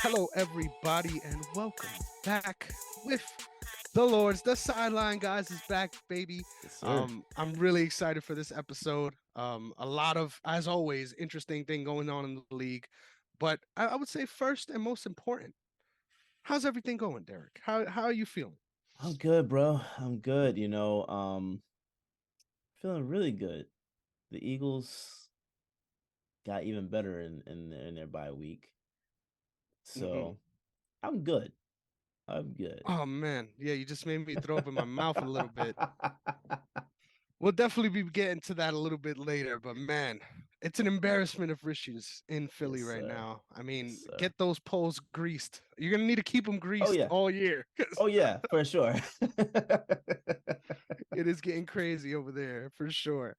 Hello, everybody, and welcome back with the Lords. The Sideline guys is back, baby. Yes, sir. I'm really excited for this episode. A lot of, as always, interesting thing going on in the league. But I would say first and most important, how's everything going, Derrick? How are you feeling? I'm good, bro. I'm good. Feeling really good. The Eagles got even better in their bye week, Hmm. so I'm good. I'm good. Oh man, yeah, you just made me throw up in my mouth a little bit. We'll definitely be getting to that a little bit later, but man, it's an embarrassment of riches in Yes, Philly right sir. now. I Yes, mean, sir. get those poles greased. You're gonna need to keep them Oh greased yeah. all year because Oh yeah, for sure. it is getting crazy over there for sure.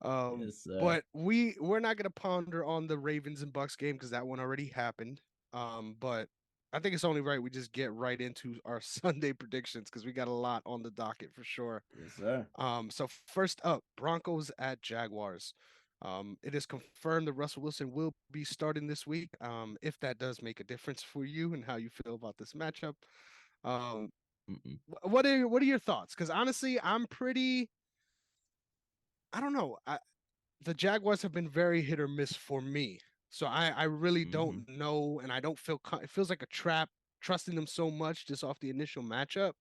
Yes, sir. But we're not gonna ponder on the Ravens and Bucks game because that one already happened. But I think it's only right we just get right into our Sunday predictions because we got a lot on the docket for sure. Yes, sir. So first up, Broncos at Jaguars. It is confirmed that Russell Wilson will be starting this week. If that does make a difference for you and how you feel about this matchup, um, Mm-mm. what are your thoughts? Because honestly, I'm pretty. I don't know. The Jaguars have been very hit or miss for me, so I really Mm-hmm. don't know, and I don't feel. It feels like a trap trusting them so much just off the initial matchup.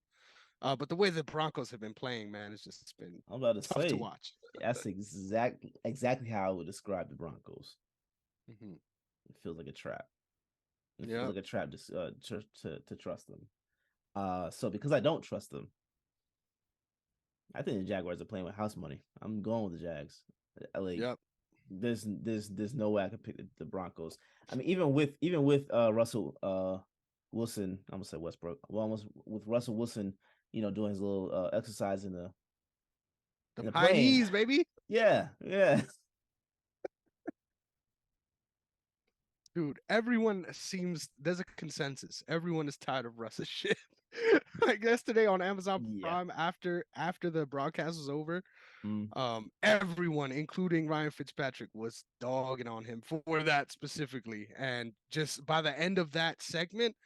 But the way the Broncos have been playing, man, it's just been I'm about to tough to say watch. that's exactly how I would describe the Broncos. Hmm. It feels like a trap. It feels Yeah. like a trap to trust them. So because I don't trust them, I think the Jaguars are playing with house money. I'm going with the Jags. Like Yep. there's no way I could pick the Broncos. I mean, even with Russell Wilson, I'm gonna say Westbrook. Well, almost with Russell Wilson, doing his little exercise in Them the high plane. knees, baby. Yeah, yeah. Dude, everyone seems there's a consensus. Everyone is tired of Russ's shit. Like yesterday on Amazon Yeah. Prime, after the broadcast was over, Mm. everyone, including Ryan Fitzpatrick, was dogging on him for that specifically. And just by the end of that segment,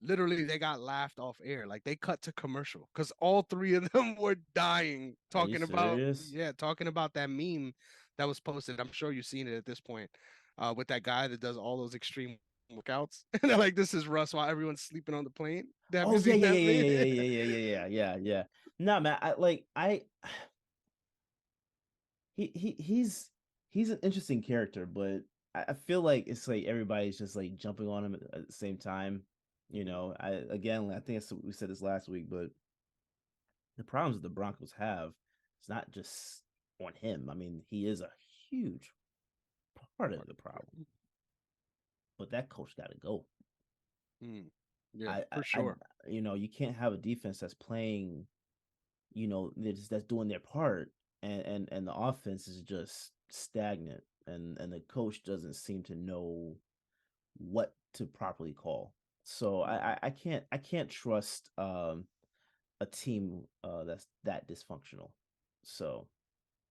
literally they got laughed off air. Like they cut to commercial because all three of them were dying Are you talking about, serious? yeah, talking about that meme that was posted. I'm sure you've seen it at this point, with that guy that does all those extreme workouts. And they're like, this is Russ while everyone's sleeping on the plane. Have you Oh yeah, seen yeah, that yeah, meme? yeah, yeah, yeah, yeah, yeah, yeah, yeah, yeah. Nah, man. He's an interesting character, but I feel like it's like everybody's just like jumping on him at the same time. I think we said this last week, but the problems that the Broncos have, it's not just on him. I mean, he is a huge part of the problem, but that coach got to go. Mm, yeah, I, I, for I, sure. you can't have a defense that's playing, that's doing their part, and the offense is just stagnant, and the coach doesn't seem to know what to properly call. So I can't trust a team that's that dysfunctional. So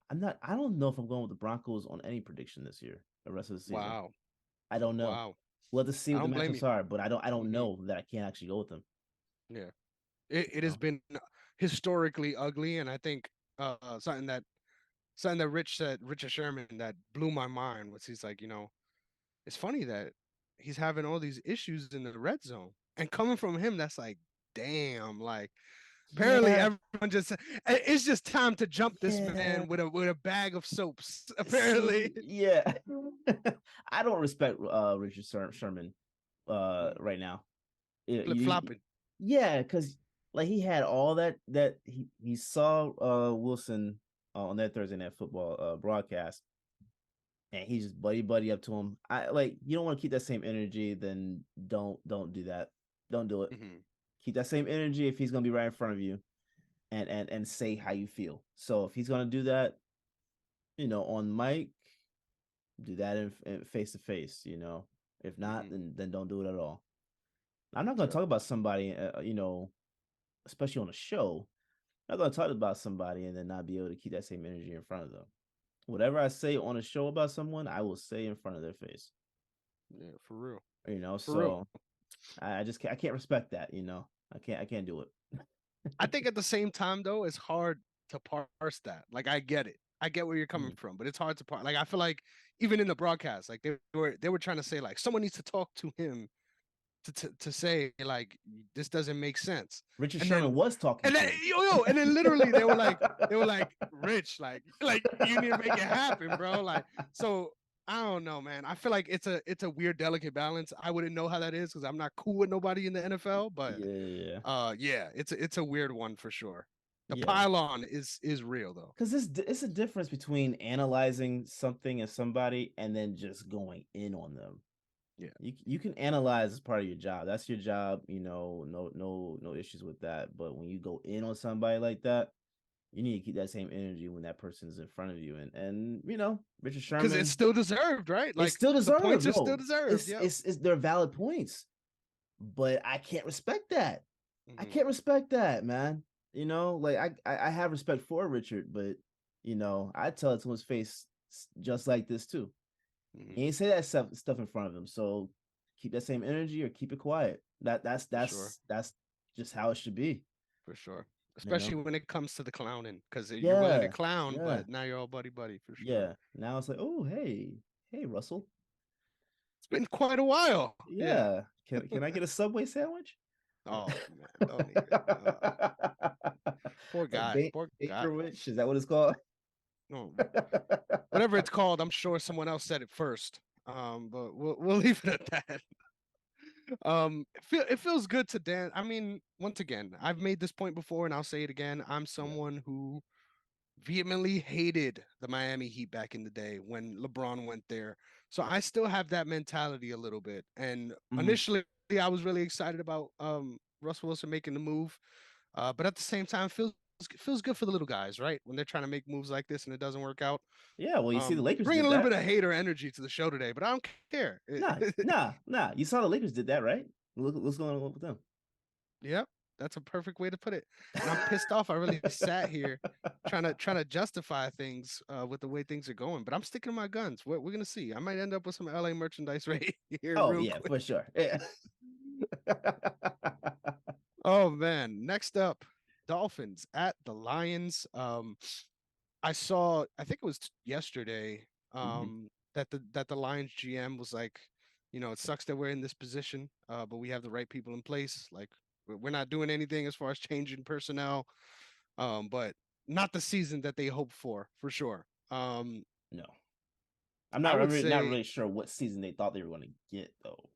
I don't know if I'm going with the Broncos on any prediction this year, the rest of the season. Wow. I don't know. Wow. We'll have to see I what the don't blame matchups you. are, but I don't Hmm. know that I can't actually go with them. Yeah. It You has know? been historically ugly, and I think something that Rich said, Richard Sherman, that blew my mind was he's like, it's funny that he's having all these issues in the red zone. And coming from him, that's like, damn, like apparently Yeah, everyone just it's just time to jump this yeah. man with a bag of soaps. Apparently. See, yeah. I don't respect Richard Sherman right now. Flip flopping. Yeah, because like he had all that he saw Wilson on that Thursday night football broadcast, and he's just buddy up to him. I like you don't want to keep that same energy, then don't do that. Don't do it. Hmm. Keep that same energy if he's gonna be right in front of you, and say how you feel. So if he's gonna do that, on mic, do that in face to face. If not, Hmm. then don't do it at all. I'm not gonna Yep. talk about somebody, especially on a show. I'm not gonna talk about somebody and then not be able to keep that same energy in front of them. Whatever I say on a show about someone, I will say in front of their face. Yeah, for real. For real. So I can't respect that. I can't do it. I think at the same time though, it's hard to parse that. Like I get it. I get where you're coming Mhm. from, but it's hard to parse. Like I feel like even in the broadcast, like they were trying to say like someone needs to talk to him to say like this doesn't make sense. Richard And then Sherman was talking and then to him. and then literally they were like Rich, like you need to make it happen, bro. Like so I don't know, man. I feel like it's a weird delicate balance. I wouldn't know how that is because I'm not cool with nobody in the NFL, but Yeah, yeah, it's a weird one for sure. The yeah. pylon is real though. Because it's a difference between analyzing something as somebody and then just going in on them. Yeah. You can analyze as part of your job. That's your job. No issues with that. But when you go in on somebody like that, you need to keep that same energy when that person's in front of you. And Richard Because it's Sherman, still deserved, right? it's Like still the points deserved. are still No, deserved. Yep. it's they're valid points. But I can't respect that. I Hmm. can't respect that, man. Like I have respect for Richard, but I tell it to his face just like this too. Hmm. He ain't say that stuff in front of him. So keep that same energy or keep it quiet. That's For sure. that's that's just how it should be. For sure. You Especially know? when it comes to the clowning, because you're willing to Yeah, clown, yeah, but now you're all buddy buddy for sure. yeah. Now it's like, oh hey Russell. It's been quite a while. Yeah. Yeah. Can I get a Subway sandwich? Oh man, don't even. Poor A guy. Poor guy. Bakerwich, is that what it's called? Oh, whatever it's called, I'm sure someone else said it first. But we'll leave it at that. It feels good to dance. I mean, once again, I've made this point before, and I'll say it again. I'm Yeah. someone who vehemently hated the Miami Heat back in the day when LeBron went there. So I still have that mentality a little bit. And Mhm. initially, I was really excited about Russell Wilson making the move, but at the same time, feels good for the little guys, right? When they're trying to make moves like this and it doesn't work out. Yeah, well, you see the Lakers Bringing did a little that. bit of hater energy to the show today, but I don't care. Nah. You saw the Lakers did that, right? Look what's going on with them. Yep, that's a perfect way to put it. And I'm pissed off. I really sat here trying to justify things with the way things are going, but I'm sticking to my guns. We're gonna see. I might end up with some LA merchandise right here Oh real yeah, quick. for sure. Yeah. Oh man, next up, Dolphins at the Lions. I think it was yesterday, Mhm. that the Lions GM was like, it sucks that we're in this position, but we have the right people in place. Like we're not doing anything as far as changing personnel, but not the season that they hoped for sure. No, I I'm would really not say really sure what season they thought they were going to get though.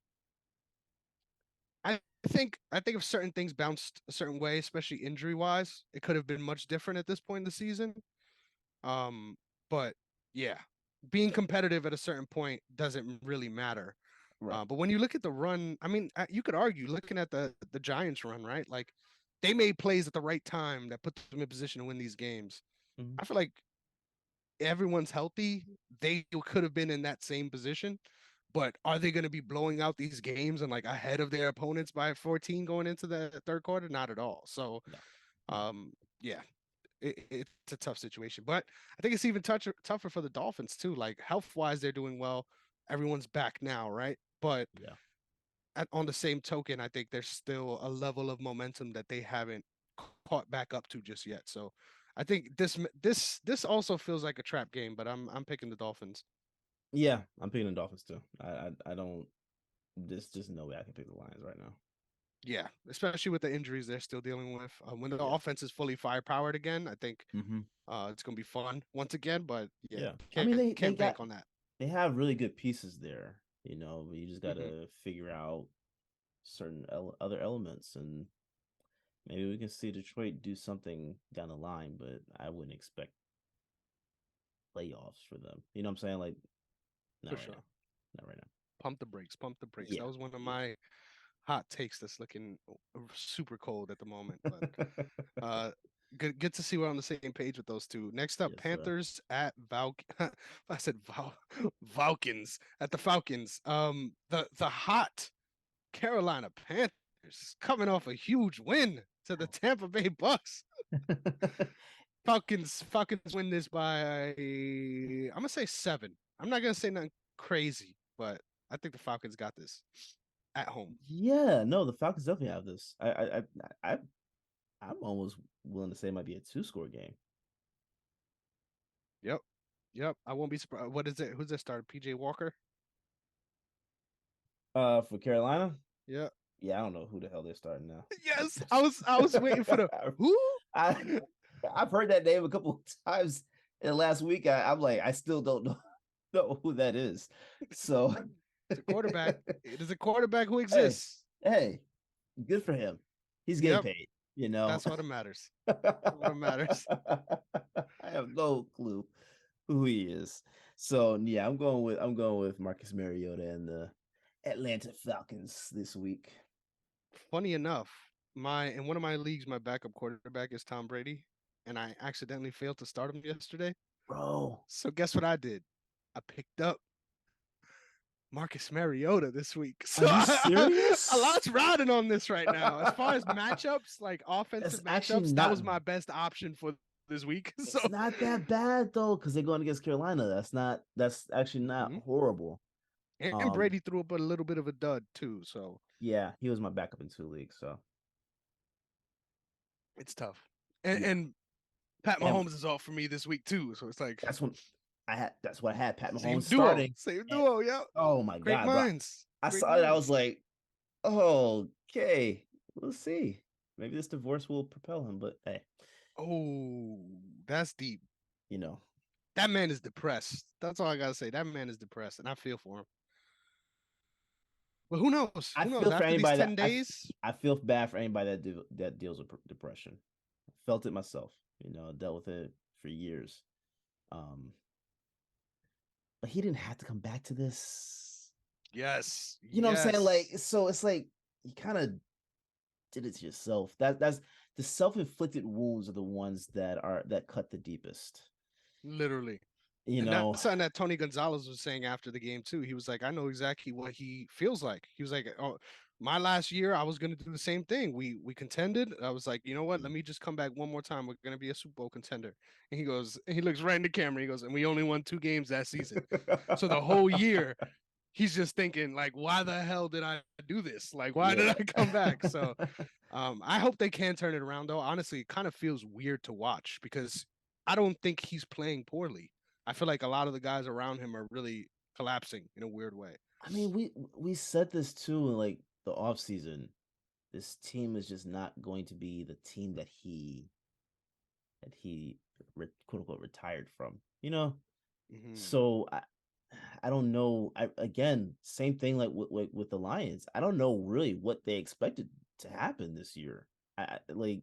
I think if certain things bounced a certain way, especially injury wise, it could have been much different at this point in the season. Um, but yeah, being competitive at a certain point doesn't really matter. Right. But when you look at the run, I mean, you could argue looking at the Giants run, right? Like they made plays at the right time that put them in position to win these games. Mhm. I feel like everyone's healthy, they could have been in that same position. But are they going to be blowing out these games and like ahead of their opponents by 14 going into the third quarter? Not at all. So, No. No. um, yeah, it's a tough situation. But I think it's even tougher for the Dolphins too. Like health wise, they're doing well. Everyone's back now, right? But Yeah. on the same token, I think there's still a level of momentum that they haven't caught back up to just yet. So I think this also feels like a trap game, but I'm picking the Dolphins. Yeah, I'm picking the Dolphins too. I don't. There's just no way I can pick the Lions right now. Yeah, especially with the injuries they're still dealing with. When the Yeah. offense is fully firepowered again, I think Hmm. it's gonna be fun once again. But yeah, Yeah. I mean, can't can't bank on that. they have really good pieces there. But you just got Hmm. to figure out certain other elements, and maybe we can see Detroit do something down the line. But I wouldn't expect playoffs for them. You know what I'm saying? Like, not For right now. sure. Not right now. Pump the brakes. Pump the brakes. That Yeah. was one of Yeah. my hot takes that's looking super cold at the moment. But good to see we're on the same page with those two. Next up, Yes, sir. Panthers at Val. I said Falcons at the Falcons. The hot Carolina Panthers coming off a huge win to the Tampa Bay Bucks. Falcons win this by I'm gonna say 7. I'm not gonna say nothing crazy, but I think the Falcons got this. at home. Yeah, no, the Falcons definitely have this. I I'm almost willing to say it might be a two-score game. Yep. Yep. I won't be surprised. What is it? Who's that starter? PJ Walker? For Carolina, Yeah. yeah, I don't know who the hell they're starting now. Yes. I was waiting for the who? I I've heard that name a couple of times in the last week. I'm like, I still don't know who that is. So It's a quarterback. It is a quarterback who hey, exists. hey, good for him. He's getting Yep. paid, you know. That's what matters. I What matters. have no clue who he is. So yeah, I'm going with Marcus Mariota and the Atlanta Falcons this week. Funny enough, my in one of my leagues, my backup quarterback is Tom Brady, and I accidentally failed to start him yesterday. Bro, So guess what I did? I picked up Marcus Mariota this week. are So you a serious? lot's riding on this right now. As far as matchups, like That's offensive actually matchups, that not was my best option for this week. So it's not that bad though, because they're going against Carolina. That's actually not mhm. horrible. And Um, Brady threw up a little bit of a dud too. So yeah, he was my backup in two leagues. So it's tough. yeah. And Pat And Mahomes is off for me this week too. So it's like that's what I had Pat Mahomes same duo, starting. same And, duo. Yeah, oh my great god, bro. minds, I great saw it, I was minds. like, oh, okay, we'll see. Maybe this divorce will propel him, but hey, Oh, that's deep. you know, That man is depressed. That's all I gotta say. That man is depressed, and I feel for him. But who knows? I Who knows? feel for After these anybody 10 days, I feel bad for anybody that deals with depression. I felt it myself, dealt with it for years. Um, but he didn't have to come back to this. yes, You know what I'm saying? Like, yes, so it's like you kind of did it to yourself. That's the self-inflicted wounds are the ones that cut the deepest. literally. You And know, that's something that Tony Gonzalez was saying after the game too. He was like, "I know exactly what he feels like." He was like, "Oh, my last year, I was going to do the same thing. We contended. I was like, you know what? Let me just come back one more time. We're going to be a Super Bowl contender." And he goes, and he looks right in the camera. He goes, "And we only won 2 games that season. So the whole year, he's just thinking like, why the hell did I do this? Like, why did yeah. I come back?" So I hope they can turn it around though. Honestly, it kind of feels weird to watch because I don't think he's playing poorly. I feel like a lot of the guys around him are really collapsing in a weird way. I mean, we said this too in like the off season. This team is just not going to be the team that he quote unquote retired from. Mm-hmm. So I don't know. I again same thing like with the Lions. I don't know really what they expected to happen this year. Like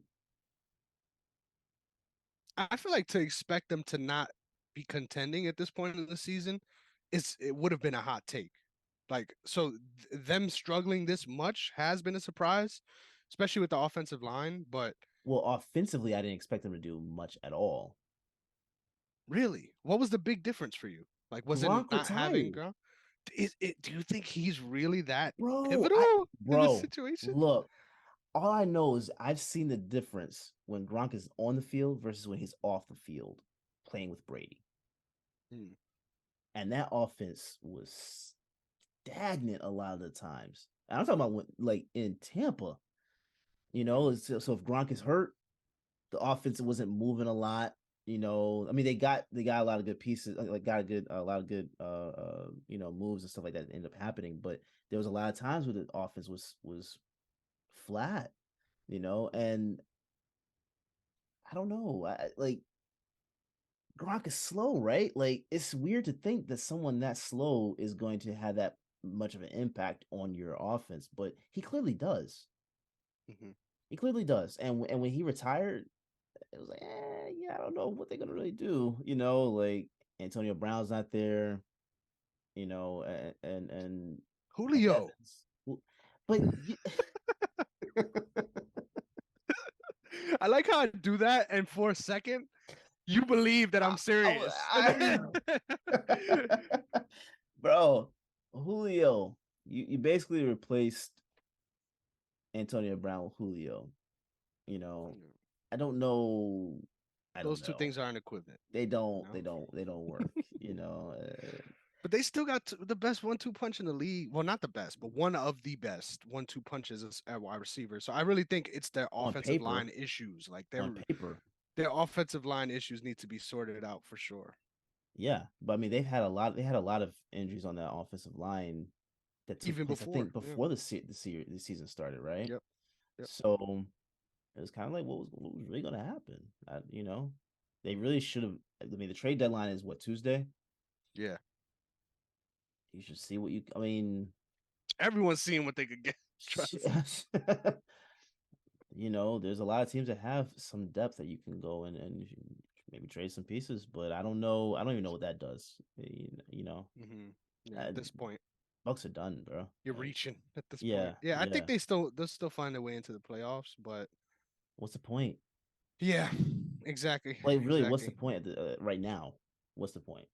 I feel like to expect them to not be contending at this point in the season, it would have been a hot take. Like so, them struggling this much has been a surprise, especially with the offensive line. But well, offensively, I didn't expect them to do much at all. really, what was the big difference for you? Like, was it Gronk not having retired, Gronk? Is it? Do you think he's really that bro. pivotal in this Bro, situation? look. All I know is I've seen the difference when Gronk is on the field versus when he's off the field playing with Brady. Hmm. And that offense was stagnant a lot of the times. And I'm talking about like in Tampa, so if Gronk is hurt, the offense wasn't moving a lot. I mean they got a lot of good pieces, like got a lot of good moves and stuff like that ended up happening, but there was a lot of times where the offense was flat, and I don't know. Like Gronk is slow, right? Like it's weird to think that someone that slow is going to have that much of an impact on your offense, but he clearly does. Mm-hmm. He clearly does. And when he retired, it was like, yeah, I don't know what they're gonna really do. Like Antonio Brown's not there. And Mike Julio. Evans. But I like how I do that, and for a second, you believe that I, I'm serious. And I, bro, Julio, you basically replaced Antonio Brown with Julio. You know, I don't know. I don't those two know. things aren't equivalent. They don't. You They know? don't. They don't work. You know. But they still got the best 1-2 punch in the league. Well, not the best, but one of the best 1-2 punches at wide receiver. So I really think it's their On offensive paper, line issues. Like on paper, their offensive line issues need to be sorted out for sure. yeah. But I mean, they had a lot of injuries on that offensive line that took Even place. I before, think yeah, before the season started, right? yep, yep, So it was kind of like what was really going to happen. They really should have. I mean, the trade deadline is what, Tuesday. yeah. You should see what you. I mean, Everyone's seeing what they could get. Trust. there's a lot of teams that have some depth that you can go and you can maybe trade some pieces, but I don't know. I don't even know what that does. Yeah, Uh, at this point, Bucks are done, bro. you're Like, reaching at this yeah, point. Yeah, I think yeah. they'll still find their way into the playoffs, but What's the point? yeah, exactly, Like, really, what's the exactly. point right now? What's the point?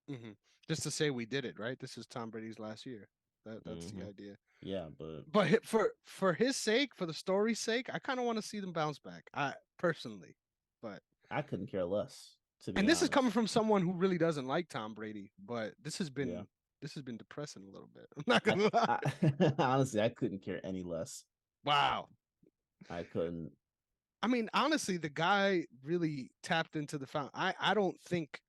hmm Just to say we did it, right? This is Tom Brady's last year. That's the Hmm. idea. Yeah, but But for his sake, for the story's sake, I kind of want to see them bounce back. I personally, but I couldn't care less, to be and this is coming honest. from someone who really doesn't like Tom Brady. But Yeah, this has been depressing a little bit. I'm not I, gonna lie. I honestly, I couldn't care any less. Wow. I couldn't. I mean, honestly, the guy really tapped into the found. I don't think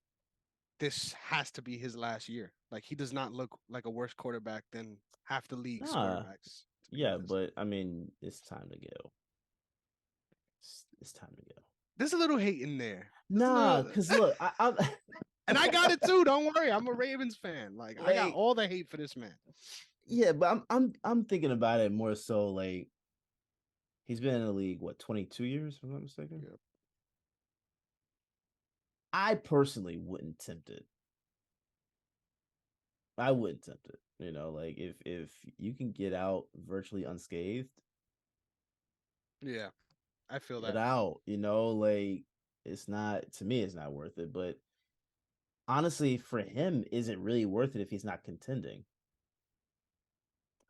this has to be his last year. Like he does not look like a worse quarterback than half the league's Nah, quarterbacks, to be yeah, honest. but I mean, it's time to go. It's time to go. There's a little hate in there. There's a Nah, little cause look, I'm and I got it too. Don't worry. I'm a Ravens fan. Like I got like, all the hate for this man. yeah, but I'm thinking about it more so like he's been in the league what, 22 years, if I'm not mistaken. Yep. I personally wouldn't tempt it. I wouldn't tempt it. Like if you can get out virtually unscathed, Yeah, I feel get that. out. Like it's not, to me, it's not worth it. But honestly, for him, is it really worth it if he's not contending?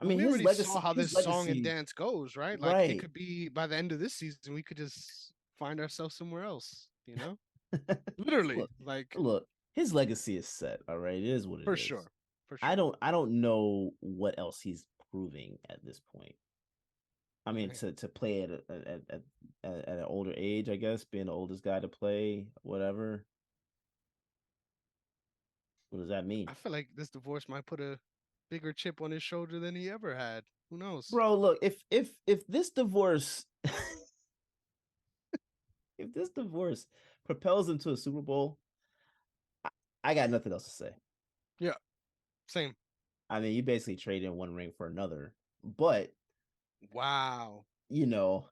I And mean, we his already saw legacy, how his this song and legacy, dance goes, right? Like it right? could be by the end of this season, we could just find ourselves somewhere else, you know? Literally, look, like look, his legacy is set. All right, it is what it for is. sure. For I sure. don't, I don't know what else he's proving at this point. I mean, Hey, to play at an older age, I guess, being the oldest guy to play, whatever. What does that mean? I feel like this divorce might put a bigger chip on his shoulder than he ever had. Who knows? Bro, look, if this divorce if this divorce propels him to a Super Bowl, I, I got nothing else to say. Yeah, same. I mean, you basically trade in one ring for another. But, Wow. you know,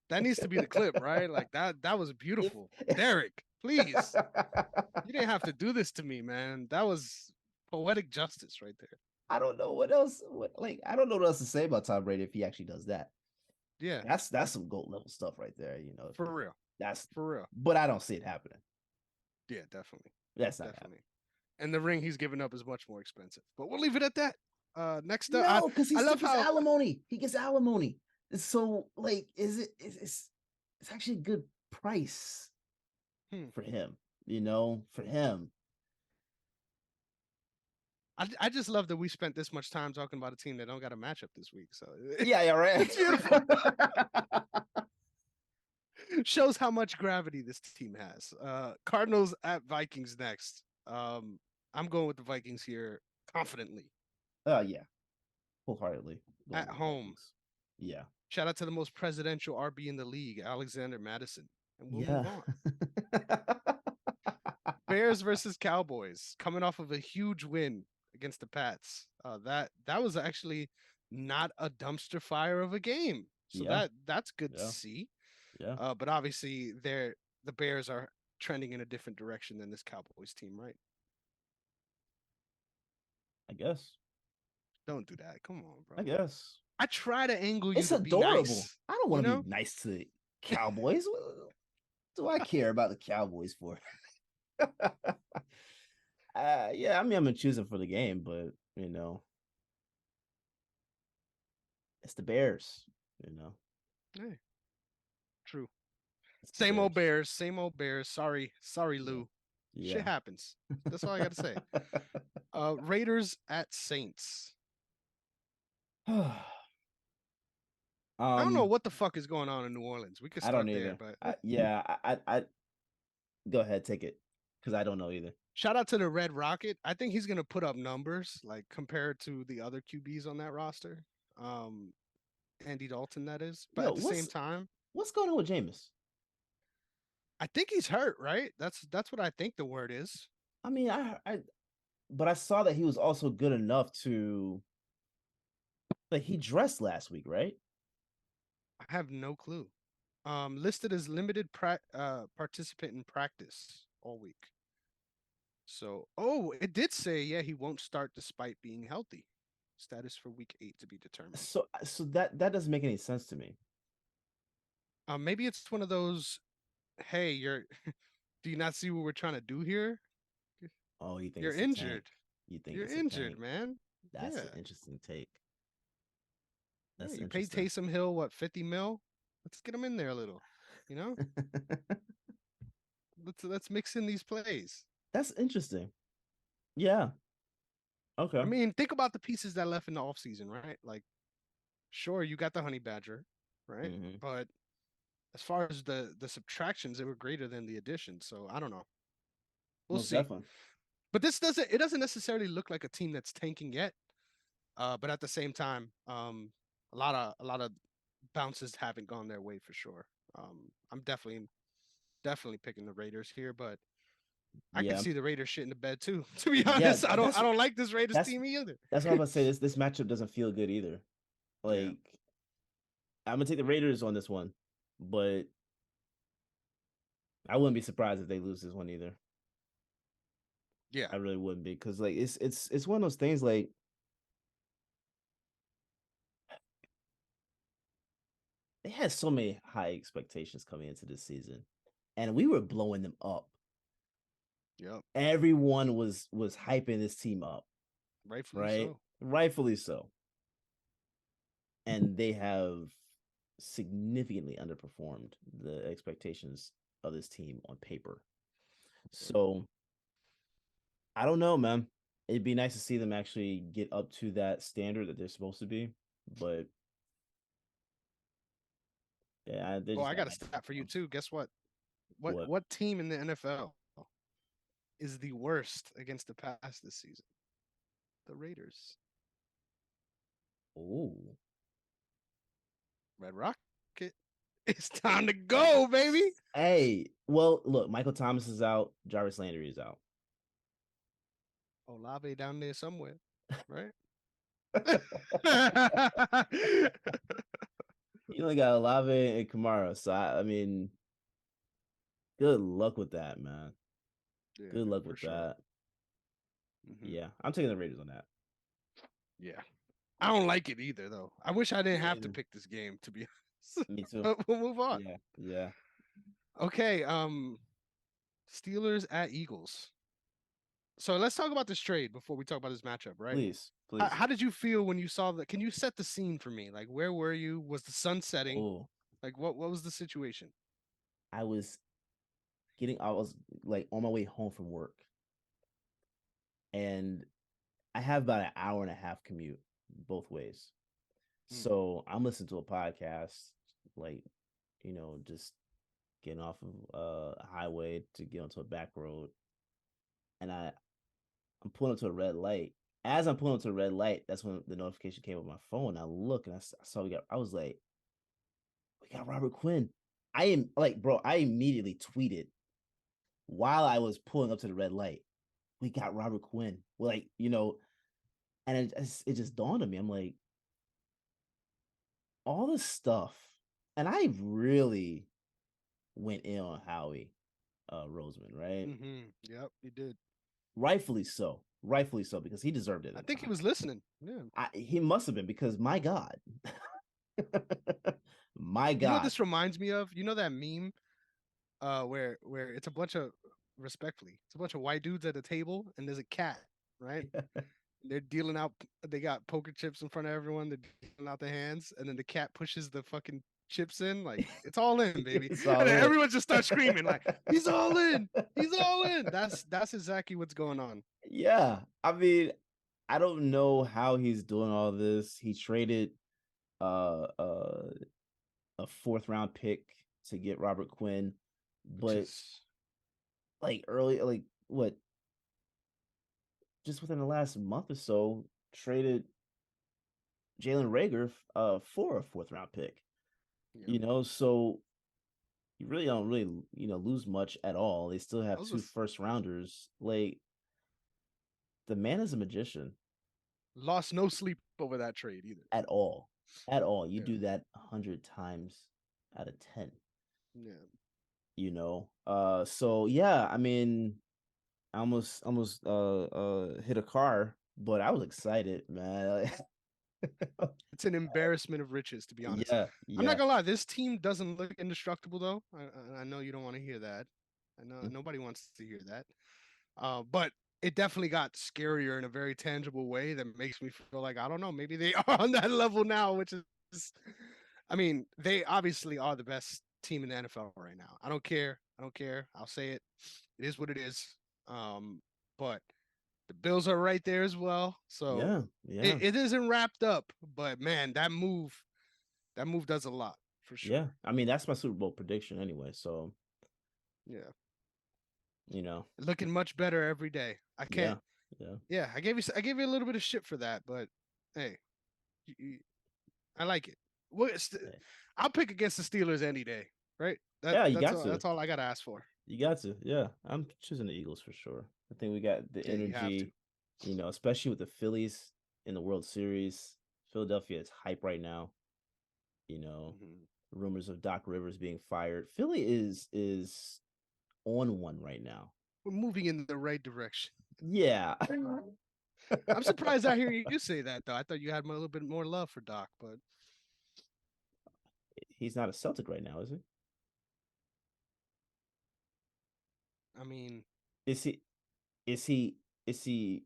That needs to be the clip, right? Like that was if beautiful. Derrick, please. You didn't have to do this to me, man. That was poetic justice right there. I don't know what else, like, I don't know what else to say about Tom Brady if he actually does that. Yeah, That's some gold level stuff right there. for real. That's, For real. but I don't see it happening. Yeah, definitely. That's not happening. Definitely. And the ring he's giving up is much more expensive. But we'll leave it at that. Next up, No, because he I still love gets how alimony. He gets alimony. So, like, it's actually a good price hmm, for him, for him. I just love that we spent this much time talking about a team that don't got a matchup this week. So Yeah, yeah, right. it's beautiful. Shows how much gravity this team has. Cardinals at Vikings next. I'm going with the Vikings here confidently Yeah, wholeheartedly going at with the home. Vikings. Yeah, Shout out to the most presidential RB in the league, Alexander Madison. And we'll move yeah, on. Bears versus Cowboys, coming off of a huge win against the Pats. That was actually not a dumpster fire of a game. So yeah, that's good to yeah, see. yeah. But obviously the Bears are trending in a different direction than this Cowboys team, right? I guess. Don't do that. Come on, I bro. guess I try to angle you it's to be adorable. nice, I don't you want to be know? nice to the Cowboys. What do I care about the Cowboys for? Yeah, I mean, I'm gonna choose them for the game, but it's the Bears. You know, Hey, true. it's the Same old Bears. Bears, same old Bears. Sorry, Yeah, Lou. Shit Yeah. happens. That's all I got to say. Raiders at Saints. I don't know um, what the fuck is going on in New Orleans. We could I don't start there, either. but I go ahead, take it because I don't know either. shout out to the Red Rocket. I think he's gonna put up numbers like compared to the other QBs on that roster. Um, Andy Dalton, that is. But Yo, at the same time, what's going on with Jameis? I think he's hurt, right? That's what I think the word is. I mean, but I saw that he was also good enough to like he dressed last week, right? I have no clue. Listed as limited participant in practice all week. So, oh, it did say, yeah, he won't start despite being healthy. Status for week 8 to be determined. So that doesn't make any sense to me. Maybe it's one of those, hey, you're, do you not see what we're trying to do here? Oh, you think You're it's a tank? injured. You think You're it's a injured, tank? man. That's Yeah. an interesting take. Yeah. That's You paid interesting. Taysom Hill, what, 50 mil? Let's get him in there a little, you know? Let's mix in these plays. That's interesting. Yeah. I Okay. mean, think about the pieces that left in the offseason, right? Like, sure, you got the honey badger, right? Hmm. But as far as the subtractions, they were greater than the additions. So I don't know. We'll Most see. definitely. But this doesn't necessarily look like a team that's tanking yet. But at the same time, a lot of bounces haven't gone their way for sure. I'm definitely picking the Raiders here, but I could Yeah. see the Raiders shit in the bed too. To be Yeah. honest, I don't like this Raiders That's team either. that's what I'm about to say. This matchup doesn't feel good either. Yeah, Like I'm gonna take the Raiders on this one, but I wouldn't be surprised if they lose this one either. yeah, I really wouldn't be because like it's one of those things like they had so many high expectations coming into this season, and we were blowing them up. yep, Everyone was hyping this team up, rightfully right? so. Rightfully so. And they have significantly underperformed the expectations of this team on paper. Yep. So I don't know, man. It'd be nice to see them actually get up to that standard that they're supposed to be, but yeah, they Oh, just I got got a to stat for you underperform. too. Guess what? What What? what team in the NFL is the worst against the pass this season? The Raiders. Oh, Red Rocket. It's time to go, baby. hey. Well, look, Michael Thomas is out. Jarvis Landry is out. Olave down there somewhere, right? You only got Olave and Kamara, so I mean, good luck with that, man. Yeah, Good luck for with sure. that. Hmm. Yeah, I'm taking the Raiders on that. Yeah. I don't like it either, though. I wish I didn't Me have to neither. pick this game, to be honest. Me too. But we'll move on. Yeah, yeah. Okay. Steelers at Eagles. So let's talk about this trade before we talk about this matchup, right? Please, How, please. how did you feel when you saw that? Can you set the scene for me? Like, where were you? Was the sun setting? Oh, Like, what was the situation? I was I was like on my way home from work, and I have about an hour and a half commute both ways. Hmm. So I'm listening to a podcast, like, just getting off of a highway to get onto a back road, and I'm pulling up to a red light. As I'm pulling up to a red light, that's when the notification came on my phone. I look and I saw I was like, we got Robert Quinn. I am like, bro, I immediately tweeted while I was pulling up to the red light. We got Robert Quinn. Like, and it just dawned on me. I'm like, all this stuff, and I really went in on Howie Roseman, right? Yep, you did. Rightfully so, because he deserved it I at the think he time. was listening. Yeah. He must have been because my God, my You know what God, this reminds me of? You know that meme where it's a bunch of respectfully, it's a bunch of white dudes at a table and there's a cat, right? They're dealing out they got poker chips in front of everyone, they're dealing out their hands, and then the cat pushes the fucking chips in, like it's all in, baby. It's And all then in. everyone just starts screaming like, "He's all in! He's all in!" That's exactly what's going on. Yeah. I mean, I don't know how he's doing all this. He traded uh uh a fourth round pick to get Robert Quinn, Which but is like early, like what, just within the last month or so, traded Jalen Rager for a fourth round pick. yeah. So you really don't really lose much at all. They still have Those two was first rounders. Like, the man is a magician lost no sleep over that trade either. at all. At all. You Yeah, do that 100 times out of 10, yeah. So yeah, I mean, I almost hit a car, but I was excited, man. It's an embarrassment of riches, to be honest. Yeah, I'm not yeah. gonna lie, this team doesn't look indestructible though. I know you don't want to hear that. I know nobody wants to hear that. But it definitely got scarier in a very tangible way that makes me feel like I don't know, maybe they are on that level now, which is, I mean, they obviously are the best team in the NFL right now. I don't care. I don't care. I'll say it. It is what it is. But the Bills are right there as well. So Yeah, yeah, it isn't wrapped up, but man, that move does a lot for yeah. sure. I mean, that's my Super Bowl prediction anyway. So, Yeah. you know, Looking much better every day. I can't yeah, yeah. yeah, I gave you a little bit of shit for that, but hey, I like it. Hey. I'll pick against the Steelers any day, right? That Yeah, you that's got all to. that's all I got to ask for. You got to. Yeah. I'm choosing the Eagles for sure. I think we got the Yeah, you have to. energy, especially with the Phillies in the World Series. Philadelphia is hype right now, you know. Mhm. Rumors of Doc Rivers being fired. Philly is on one right now. We're moving in the right direction. Yeah. I'm surprised I hear you say that though. I thought you had a little bit more love for Doc, but He's not a Celtic right now, is he? I mean, Is he is he is he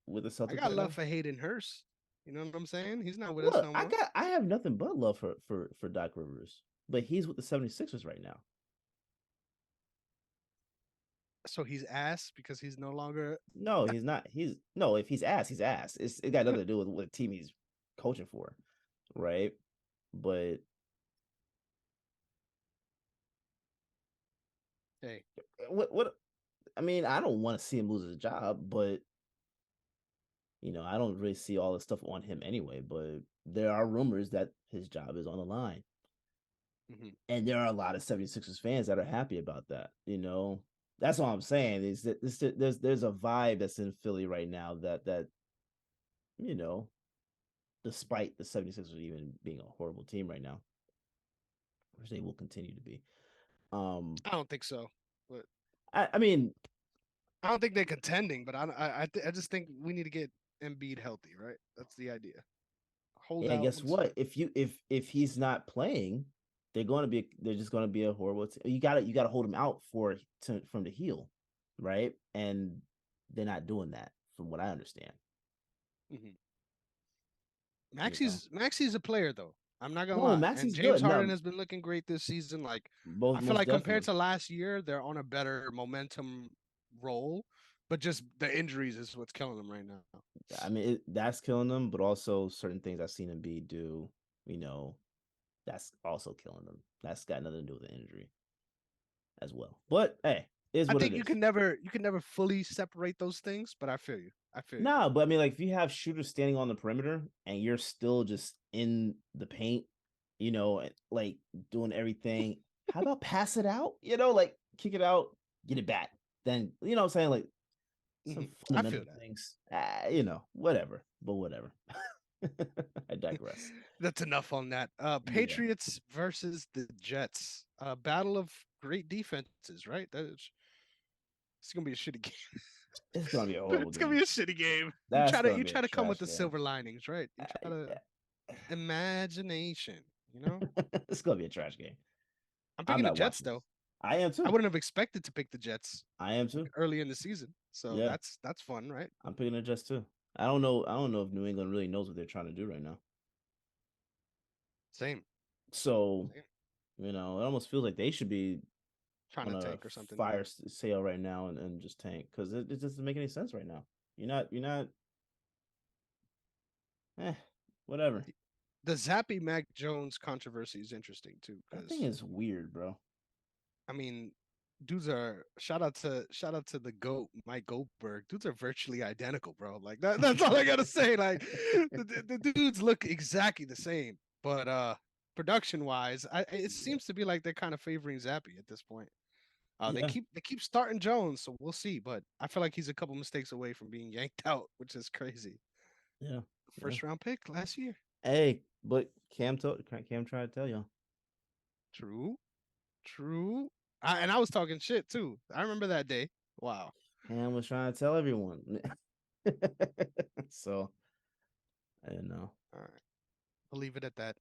with the I Celtics got right love now? for Hayden Hurst. You know what I'm saying? He's not with us Look, no more. I have nothing but love for Doc Rivers. But he's with the 76ers right now. So he's ass because he's no longer. No, he's not. He's no. If he's ass, he's ass. It got nothing to do with what team he's coaching for, right? But Hey, what? I mean, I don't want to see him lose his job, but I don't really see all the stuff on him anyway. But there are rumors that his job is on the line, mhm. and there are a lot of 76ers fans that are happy about that. That's all I'm saying is that there's a vibe that's in Philly right now that you know, despite the 76ers even being a horrible team right now, which they will continue to be. Um, I don't think so. But I mean, I don't think they're contending. But I just think we need to get Embiid healthy, right? That's the idea. Hold yeah, out guess until what? If he's not playing, they're just gonna be a horrible. You gotta hold him out from the heel, right? And they're not doing that, from what I understand. Mhm. You know, Maxey's a player though. I'm not gonna no, lie. And Maxi's James good. Harden No, has been looking great this season. Like both I feel most like compared definitely. to last year, they're on a better momentum roll. But just the injuries is what's killing them right now. I mean, that's killing them, but also certain things I've seen him do. You know, that's also killing them. That's got nothing to do with the injury as well. But hey, is I what it think you is. can never fully separate those things, but I feel you. I feel you. Nah, but I mean, like, if you have shooters standing on the perimeter and you're still just in the paint, like, doing everything, how about pass it out? Like, kick it out, get it back. Then, what I'm saying? Like, some I feel fundamental that. things, whatever, but whatever. I digress. That's enough on that. Yeah, Patriots versus the Jets. Battle of great defenses, right? It's gonna be a shitty game. it's gonna be a horrible It's gonna be game. a shitty game. You That's try to gonna you be a try to come with trash the game. silver linings, right? You try to Yeah. imagination. You know, It's gonna be a trash game. I'm I'm picking the not Jets watching this. though. I am I too. wouldn't have expected to pick the Jets I am too. early in the season, so Yeah. that's fun, right? I'm picking it just too. I don't know. I don't know if New England really knows what they're trying to do right now. Same. So Same. You know, it almost feels like they should be Trying on to a tank or something. fire Yeah. sale right now and just tank because it doesn't make any sense right now. You're not. Eh, whatever. The Zappy Mac Jones controversy is interesting too, That thing because is weird, bro. I mean, dudes are shout out to the goat Mike Goldberg. Dudes are virtually identical, bro. Like that. That's all I gotta say. Like the dudes look exactly the same, but production wise, it Yeah, seems to be like they're kind of favoring Zappy at this point. They yeah, keep starting Jones, so we'll see. But I feel like he's a couple mistakes away from being yanked out, which is crazy. yeah, yeah. First round pick last year. Hey, but Cam tried to tell y'all. True, true. And I was talking shit too. I remember that day. Wow. Cam was trying to tell everyone. So I didn't know. All right. I'll leave it at that.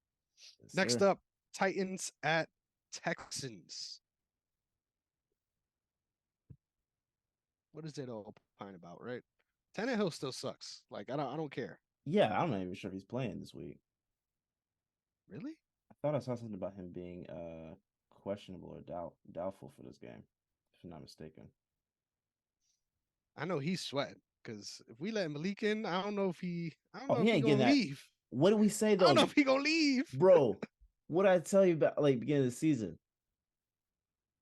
Yes, Next sir. up, Titans at Texans. What is it all pine about, right? Tannehill still sucks. Like I don't care. Yeah, I'm not even sure if he's playing this week. Really? I thought I saw something about him being questionable or doubtful for this game, if I'm not mistaken. I know he's sweating because if we let Malik in, I don't Oh, know he if he ain't getting gonna that. leave. What did we say I don't know though, if he gonna leave. bro? What did I tell you about like beginning of the season?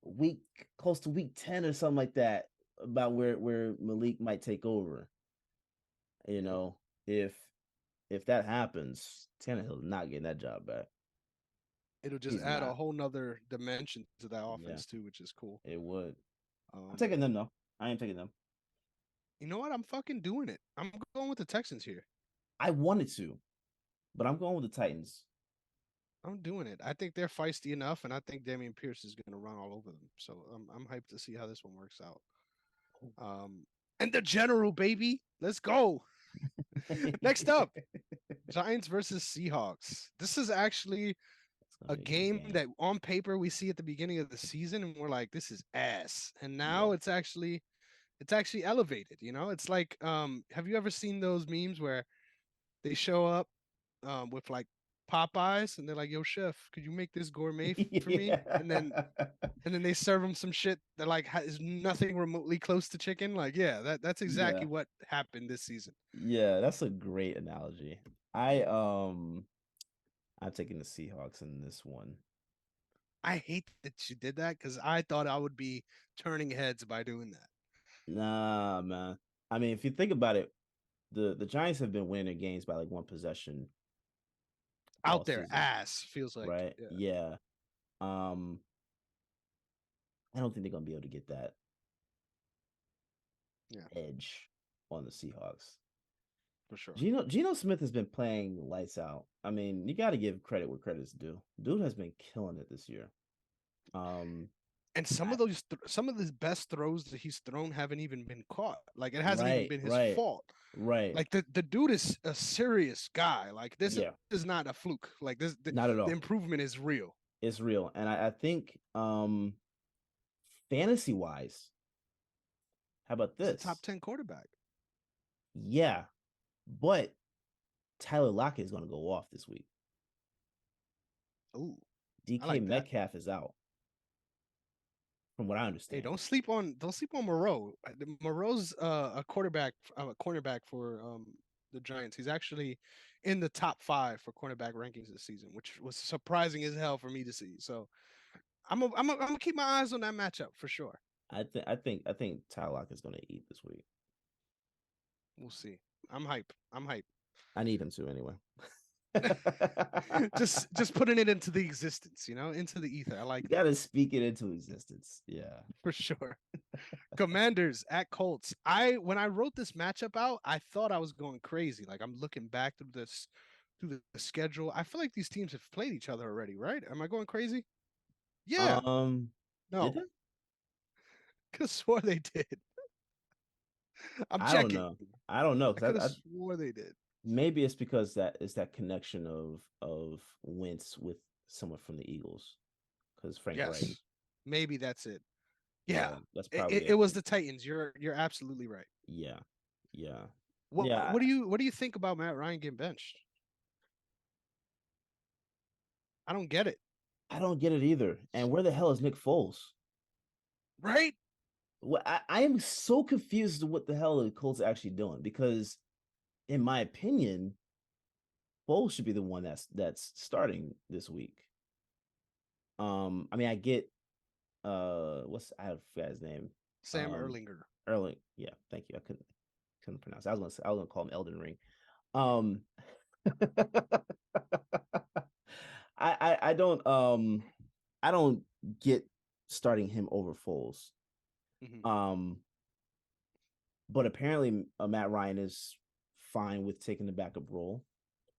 Week close to week 10 or something like that about where Malik might take over. You Yeah. know, if that happens, Tannehill's not getting that job back. It'll just He's add a not. whole nother dimension to that Yeah, offense too, which is cool. it would. I'm Um, taking them though. I ain't taking them. you know what? I'm fucking doing it. I'm going with the Texans here. I wanted to, but I'm going with the Titans. I'm doing it. I think they're feisty enough, and I think Damian Pierce is going to run all over them. So I'm hyped to see how this one works out. Um, and the general baby, let's go. Next up, Giants versus Seahawks. This is actually It's gonna a be a good game game. that on paper we see at the beginning of the season, and we're like, this is ass. And now Yeah. it's actually elevated. It's like have you ever seen those memes where they show up with like Popeyes, and they're like, "Yo, chef, could you make this gourmet for me?" Yeah. And then they serve them some shit that like is nothing remotely close to chicken. Like, yeah, that's Yeah. exactly what happened this season. Yeah, that's a great analogy. I'm taking the Seahawks in this one. I hate that you did that because I thought I would be turning heads by doing that. Nah, man. I mean, if you think about it, the Giants have been winning games by like one possession all Out their season, ass feels like, right? yeah, Yeah. Um, I don't think they're gonna be able to get that yeah, edge on the Seahawks. for sure. Geno Smith has been playing lights out. I mean, you got to give credit where credit's due. Dude has been killing it this year. Um, And I, some of the best throws that he's thrown haven't even been caught. Like it hasn't even right, been his right, fault. right. Like the dude is a serious guy. Like this Yeah, is not a fluke. Like not at the all. improvement is real. It's real, and I think fantasy wise, how about He's a top this? 10 quarterback. Yeah, but Tyler Lockett is going to go off this week. Ooh, I DK like that. Metcalf is out, from what I Hey, understand. don't sleep on Moreau. Moreau's a cornerback for the Giants. He's actually in the top 5 for cornerback rankings this season, which was surprising as hell for me to see. So I'm gonna keep my eyes on that matchup for sure. I think Tyler Lockett is going to eat this week. We'll see. I'm hype. I'm hype. I need him to anyway. just putting it into the existence, into the ether. I You like that gotta speak it into existence. Yeah. for sure. Commanders at Colts. When I wrote this matchup out, I thought I was going crazy. Like I'm looking back through the schedule. I feel like these teams have played each other already, right? Am I going crazy? Yeah. Um, did No. they? Could have swore they did. I'm I don't checking. know. I don't know I because could have I swore they did. maybe it's because that is that connection of Wentz with someone from the Eagles because Frank Reich. Yes. Maybe that's it. Yeah. Yeah, that's It, probably it, it it. was the Titans. You're absolutely right. Yeah, yeah, What yeah. what do you think about Matt Ryan getting benched? I don't get it. I don't get it either. And where the hell is Nick Foles? Right? What I am so confused as to what the hell the Colts are actually doing because, in my opinion, Foles should be the one that's starting this week. I mean, I get I forgot his name. Sam Erlinger. Erling. Yeah, thank you. I couldn't pronounce it. I was gonna call him Elden Ring. Um, I don't get starting him over Foles. Hmm. Um, but apparently Matt Ryan is fine with taking the backup role.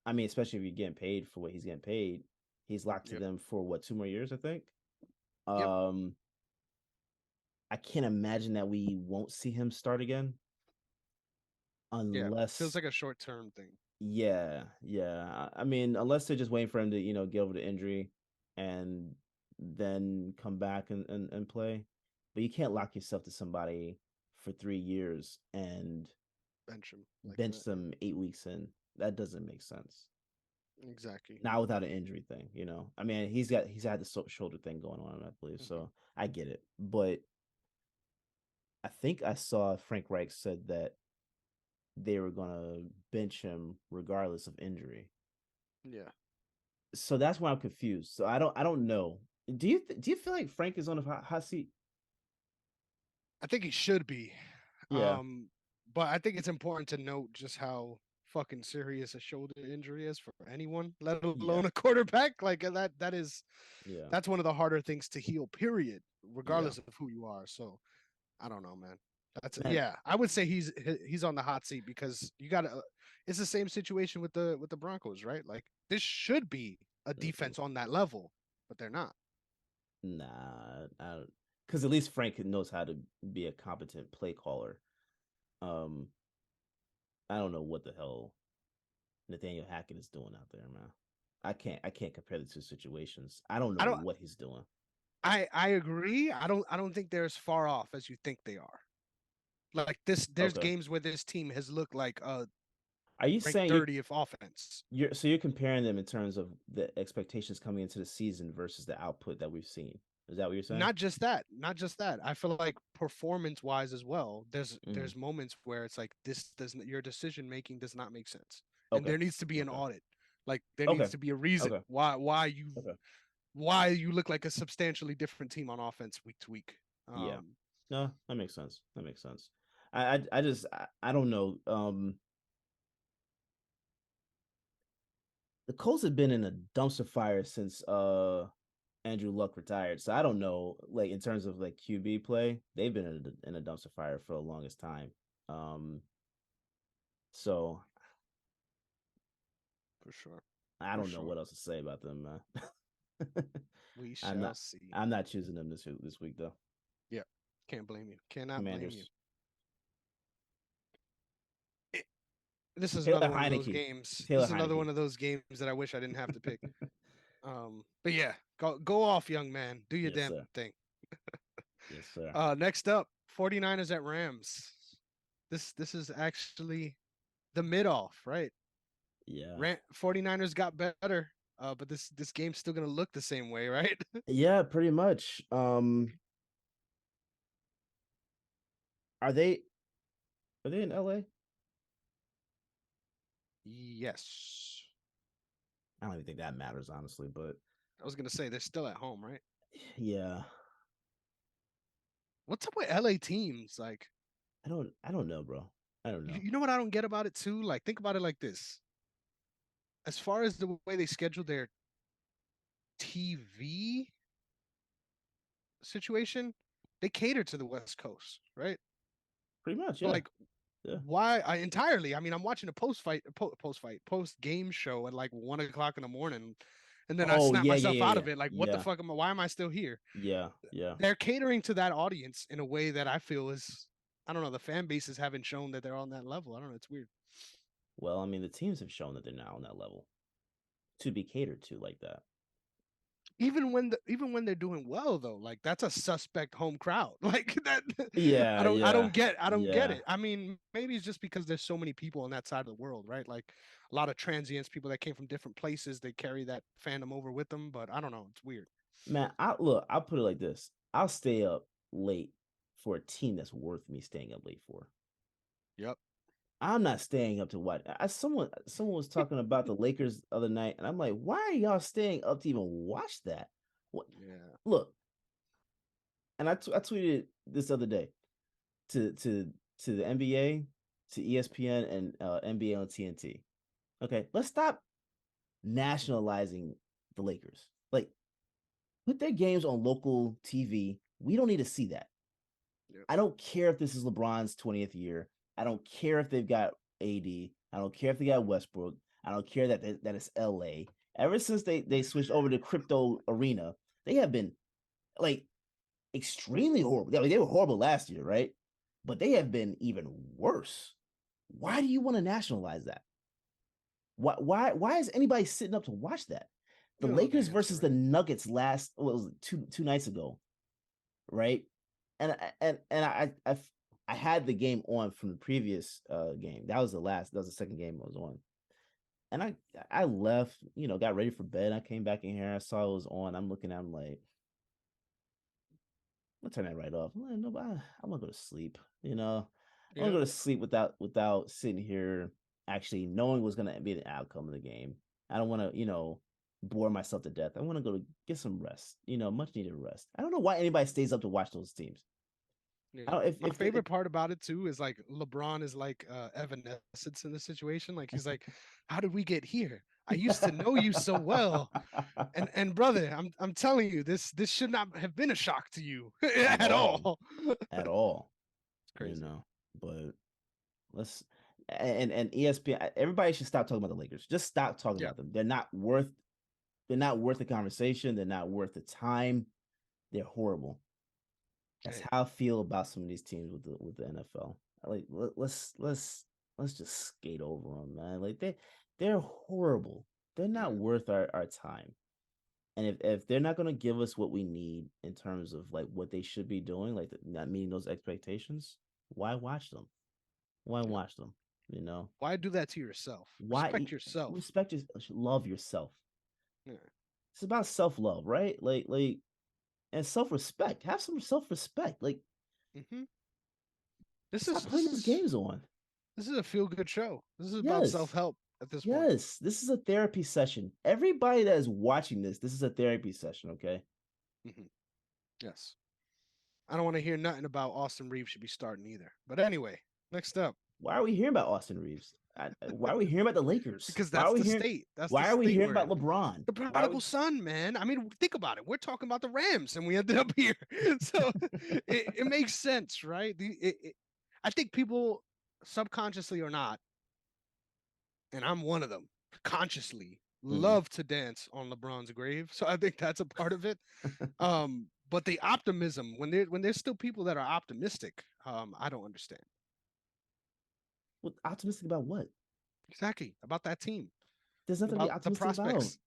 I mean, especially if you're getting paid for what he's getting paid. He's locked to Yep. them for what, 2 more years, I think. Yep. Um, I can't imagine that we won't see him start again Yeah. Feels unless, like a short term thing. yeah. I mean, unless they're just waiting for him to, get over the injury and then come back and play. But you can't lock yourself to somebody for 3 years and Bench him like bench that. them 8 weeks in. That doesn't make sense. Exactly. Not without an injury thing. I mean, he's had the shoulder thing going on, I believe. Hmm. So I get it. But I think I saw Frank Reich said that they were gonna bench him regardless of injury. Yeah. So that's why I'm confused. So I don't know. Do you feel like Frank is on a hot seat? I think he should be. Yeah, But I think it's important to note just how fucking serious a shoulder injury is for anyone, let yeah, alone a quarterback. Like yeah, that's one of the harder things to heal, period, yeah. regardless of who you are. So I don't know, man. That's Man, yeah. I would say he's on the hot seat because you got to. It's the same situation with the Broncos, right? Like this should be a mm-mm. defense on that level, but they're not. Nah, because at least Frank knows how to be a competent play caller. Um, I don't know what the hell Nathaniel Hackett is doing out there, man. I can't compare the two situations. I don't know I don't. what he's doing. I agree. I don't think they're as far off as you think they are. Like this, there's Okay. games where this team has looked like a Are you ranked saying 30th offense. you're comparing them in terms of the expectations coming into the season versus the output that we've seen? Is that what you're saying? Not just that. I feel like performance wise as well. There's Hmm. there's moments where it's like this doesn't your decision making does not make sense, and Okay. there needs to be an Okay. audit. Like there Okay. needs to be a reason Okay. Okay. why you look like a substantially different team on offense week to week. Yeah. Um, No, that makes sense. That makes sense. I just I don't know. The Colts have been in a dumpster fire since Andrew Luck retired. So I don't know, like in terms of like QB play, they've been in a dumpster fire for the longest time. Um, so for sure, I for don't know sure. what else to say about them, man. We I'm shall not see. I'm not choosing them this week though. Yeah, can't blame you. Cannot blame you. Commanders. It, this is another Taylor one of those Heineke. games. This Taylor is another Heineke. one of those games that I wish I didn't have to pick. But yeah, go off, young man. Do your Yes, damn sir. thing. Yes, sir. Next up, 49ers at Rams. This is actually the mid off, right? Yeah. 49ers got better. But this game's still gonna look the same way, right? Yeah, pretty much. Are they in LA? Yes. I don't even think that matters, honestly, but I was gonna say they're still at home, right? yeah. What's up with LA teams? Like, I don't know, bro. I don't know. you know what I don't get about it too? Like, think about it like this. As far as the way they schedule their TV situation, they cater to the West Coast, right? Pretty much, But yeah. like, Yeah. why? I entirely. I mean, I'm watching a post game show at like 1 o'clock in the morning, and then I Oh, snap yeah, yeah, myself yeah, out yeah. of it. Like, what the Yeah. fuck am I? Why am I still here? Yeah. Yeah. They're catering to that audience in a way that I feel is, I don't know. The fan bases haven't shown that they're on that level. I don't know. It's weird. Well, I mean, the teams have shown that they're now on that level to be catered to like that. Even when they're doing well though, like that's a suspect home crowd. Like that, I Yeah, don't I yeah, don't get I don't get yeah. it. I mean, maybe it's just because there's so many people on that side of the world, right? Like a lot of transients, people that came from different places, they carry that fandom over with them. But I don't know, it's weird. Man, I'll put it like this. I'll stay up late for a team that's worth me staying up late for. Yep. I'm not staying up to watch. Someone was talking about the Lakers the other night, and I'm like, why are y'all staying up to even watch that? What? Yeah. Look, and I tweeted this other day to to the NBA, to ESPN, and NBA on TNT. Okay, let's stop nationalizing the Lakers. Like, put their games on local TV. We don't need to see that. Yep. I don't care if this is LeBron's 20th year. I don't care if they've got AD. I don't care if they got Westbrook. I don't care that it's LA. Ever since they switched over to crypto arena, they have been like extremely horrible. I mean, they were horrible last year, right? But they have been even worse. Why do you want to nationalize that? Why is anybody sitting up to watch that? The You don't know the Lakers answer, versus the right? Nuggets last what was it, two nights ago, right? And I had the game on from the previous game. That was the second game I was on. And I left, got ready for bed. I came back in here, I saw it was on. I'm looking at I'm like, I'm gonna turn that right off. I'm like, no, I'm gonna go to sleep. I'm gonna Yeah. go to sleep without sitting here actually knowing what's gonna be the outcome of the game. I don't want to, bore myself to death. I want to go to get some rest, much needed rest. I don't know why anybody stays up to watch those teams. Yeah. I don't My if favorite part about it too is like LeBron is like Evanescence in the situation. Like he's like, how did we get here? I used to know you so well. And brother, I'm telling you, this should not have been a shock to you at at all, all. It's at all, crazy. But let's and ESPN. Everybody should stop talking about the Lakers. Just stop talking Yeah. about them. They're not worth the conversation. They're not worth the time. They're horrible. That's Hey, how I feel about some of these teams with the NFL. Like let's just skate over them, man. Like they're horrible. They're not yeah, worth our time. And if they're not gonna give us what we need in terms of like what they should be doing, like not meeting those expectations, why watch them? Why yeah. watch them? You know Why do that to yourself? why Respect yourself. respect your love yourself. Yeah. It's about self love, right? Like and self respect. Have some self respect. Like Hmm. This is stop this putting those is games on. this is a feel good show. This is about self Yes. help at this point. Yes. This is a therapy session. Everybody that is watching this is a therapy session, okay? Hmm. Yes. I don't want to hear nothing about Austin Reeves should be starting either. But anyway, next up, Why are we hearing about Austin Reeves? Why are we hearing about the Lakers? because that's the state. That's the Why are we state hearing we're about in. LeBron? The Why are we prodigal son, man. I mean, think about it. We're talking about the Rams, and we ended up here. So it makes sense, right? I think people, subconsciously or not, and I'm one of them, consciously Mhm. love to dance on LeBron's grave. So I think that's a part of it. But the optimism when there's still people that are optimistic, I don't understand What optimistic about what? exactly about that team, There's nothing to be about the optimistic about. prospects.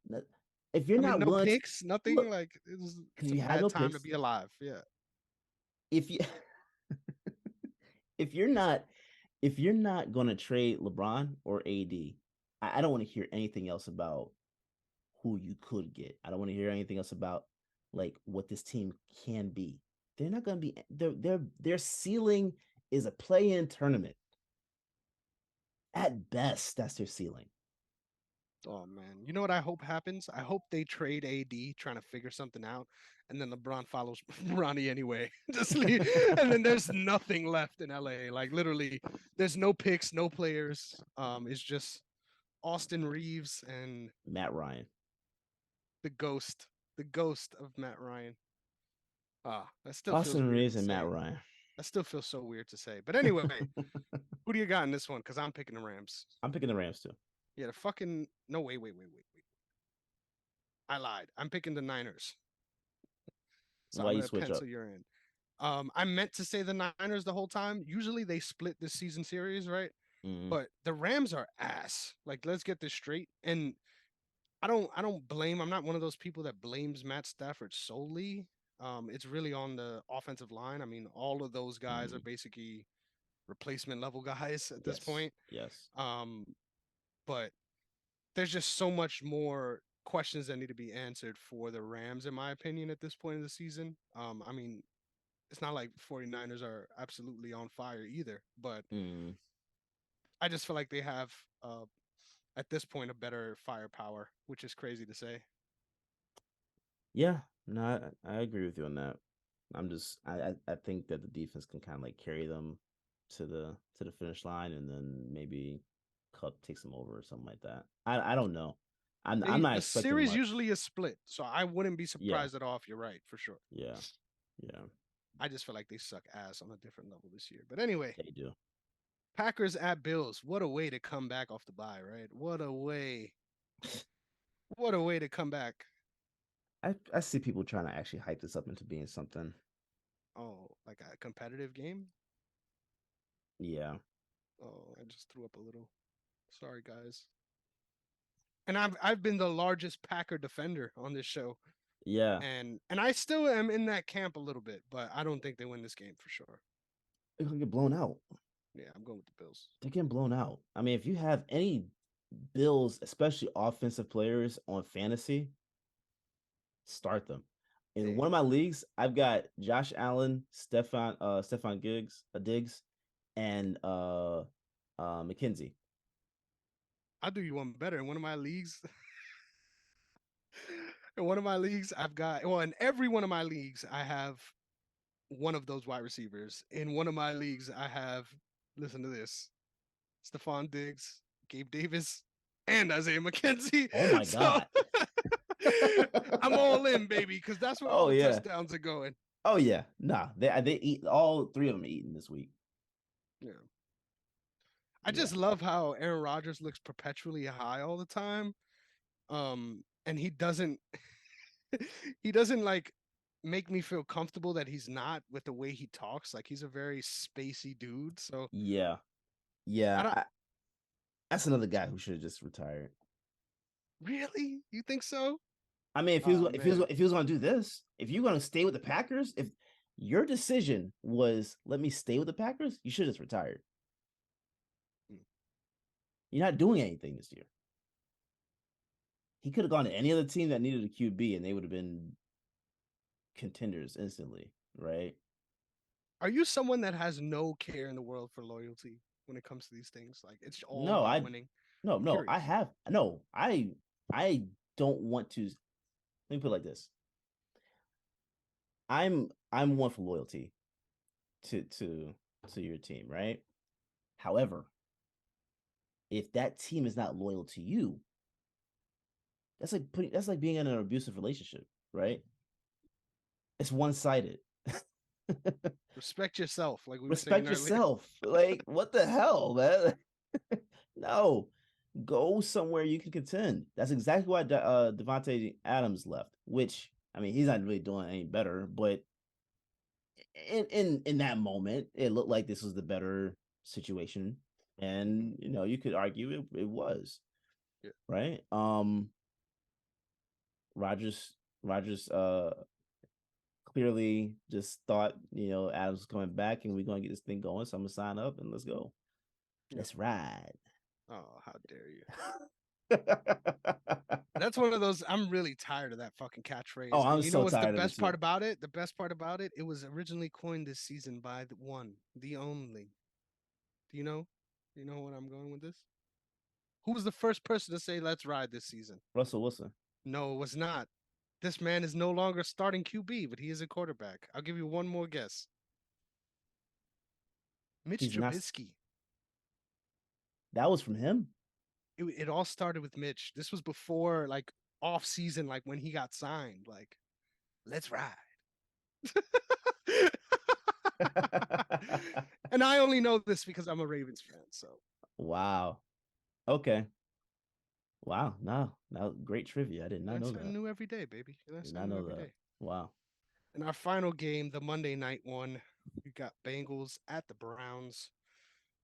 No- If you're I mean, not no willing to picks, nothing look, like because it's a you had bad no time to picks. be alive. Yeah, If you if you're not if you're not going to trade LeBron or AD, I don't want to hear anything else about who you could get. I don't want to hear anything else about like what this team can be. They're not going to be their ceiling is a play-in tournament. At best, that's their ceiling. oh man, you know what I hope happens? I hope they trade AD trying to figure something out, and then LeBron follows Ronnie anyway. Just leave, and then there's nothing left in LA. Like literally, there's no picks, no players. It's just Austin Reeves and Matt Ryan. the ghost, the ghost of Matt Ryan. Ah, that still feels Austin weird Reeves to and Matt say. Ryan. That still feels so weird to say. But anyway, who do you got in this one? Because I'm picking the Rams. I'm picking the Rams too. Yeah, the fucking no, wait. I lied. I'm picking the Niners. So Why I'm you gonna switch up? pencil your in. I meant to say the Niners the whole time. Usually they split this season series, right? Mm-hmm. But the Rams are ass. Like, let's get this straight. And I don't blame. I'm not one of those people that blames Matt Stafford solely. It's really on the offensive line. I mean, all of those guys are Mm-hmm. basically replacement level guys at this Yes. point. Yes. Um, but there's just so much more. questions that need to be answered for the Rams, in my opinion, at this point of the season. I mean, it's not like 49ers are absolutely on fire either, but Mm. I just feel like they have at this point a better firepower, which is crazy to say. Yeah, no, I agree with you on that. I think that the defense can kind of like carry them to the finish line, and then maybe Cup takes them over or something like that. I don't know. I'm not A expecting series much. usually is split, so I wouldn't be Yeah, surprised at all if you're right for sure. yeah, yeah. I just feel like they suck ass on a different level this year. But anyway, They do. Packers at Bills. What a way to come back off the bye, right? What a way. What a way to come back. I see people trying to actually hype this up into being something. Oh, like a competitive game? Yeah, Oh, I just threw up a little. Sorry, guys. And I've been the largest Packer defender on this show, yeah. and I still am in that camp a little bit, but I don't think they win this game for sure. They're gonna get blown out. Yeah, I'm going with the Bills. They're getting blown out. I mean, if you have any Bills, especially offensive players on fantasy, start them. In Hey, one of my leagues, I've got Josh Allen, Stefan Diggs, and McKenzie. I'll do you one better. In one of my leagues, I've got well, in every one of my leagues, I have one of those wide receivers. In one of my leagues, I have listen to this: Stephon Diggs, Gabe Davis, and Isaiah McKenzie. Oh my So god. I'm all in, baby, because that's where all Oh the yeah. touchdowns are going. Oh yeah. Nah, they eat all three of them eating this week. Yeah. I Yeah. just love how Aaron Rodgers looks perpetually high all the time. And he doesn't like make me feel comfortable that he's not with the way he talks. Like he's a very spacey dude. So Yeah. I Yeah. don't That's another guy who should have just retired. really. You think so? I mean, Oh man. if he was going to do this, if you're going to stay with the Packers, if your decision was let me stay with the Packers, you should have just retired. Hmm. You're not doing anything this year. He could have gone to any other team that needed a QB, and they would have been contenders instantly, right? Are you someone that has no care in the world for loyalty when it comes to these things? Like it's all No, about I winning. no I'm no I curious. have no I don't want to. Let me put it like this: I'm one for loyalty to to your team, right? However, if that team is not loyal to you, that's like being in an abusive relationship, right? It's one sided. Respect yourself, like we were saying Respect earlier. yourself. Like what the hell, man? No, go somewhere you can contend. That's exactly why Devontae Adams left. Which I mean, he's not really doing any better, but in that moment, it looked like this was the better situation, Mhm. and you could argue it was Yeah. right. Rogers clearly just thought Adams was coming back and we're gonna get this thing going, so I'm gonna sign up and let's go. Yeah. Let's ride. Oh, how dare you? That's one of those. I'm really tired of that fucking Oh, catchphrase. I'm And you know so what's the tired of it best part too. about it? The best part about it, it was originally coined this season by the one, the only. Do you know? Do you know what I'm going with this? Who was the first person to say "Let's ride" this season? Russell Wilson. No, it was not. This man is no longer starting QB, but he is a quarterback. I'll give you one more guess. Mitch He's not. Trubisky. That was from him. It all started with Mitch. This was before like off season, like when he got signed. Like, let's ride. And I only know this because I'm a Ravens fan. So Wow. Okay. Wow. No, great trivia. I did you not learn know something that. new every day, baby. You learn Did not something new know every that. day. Wow. In our final game, the Monday night one, we got Bengals at the Browns.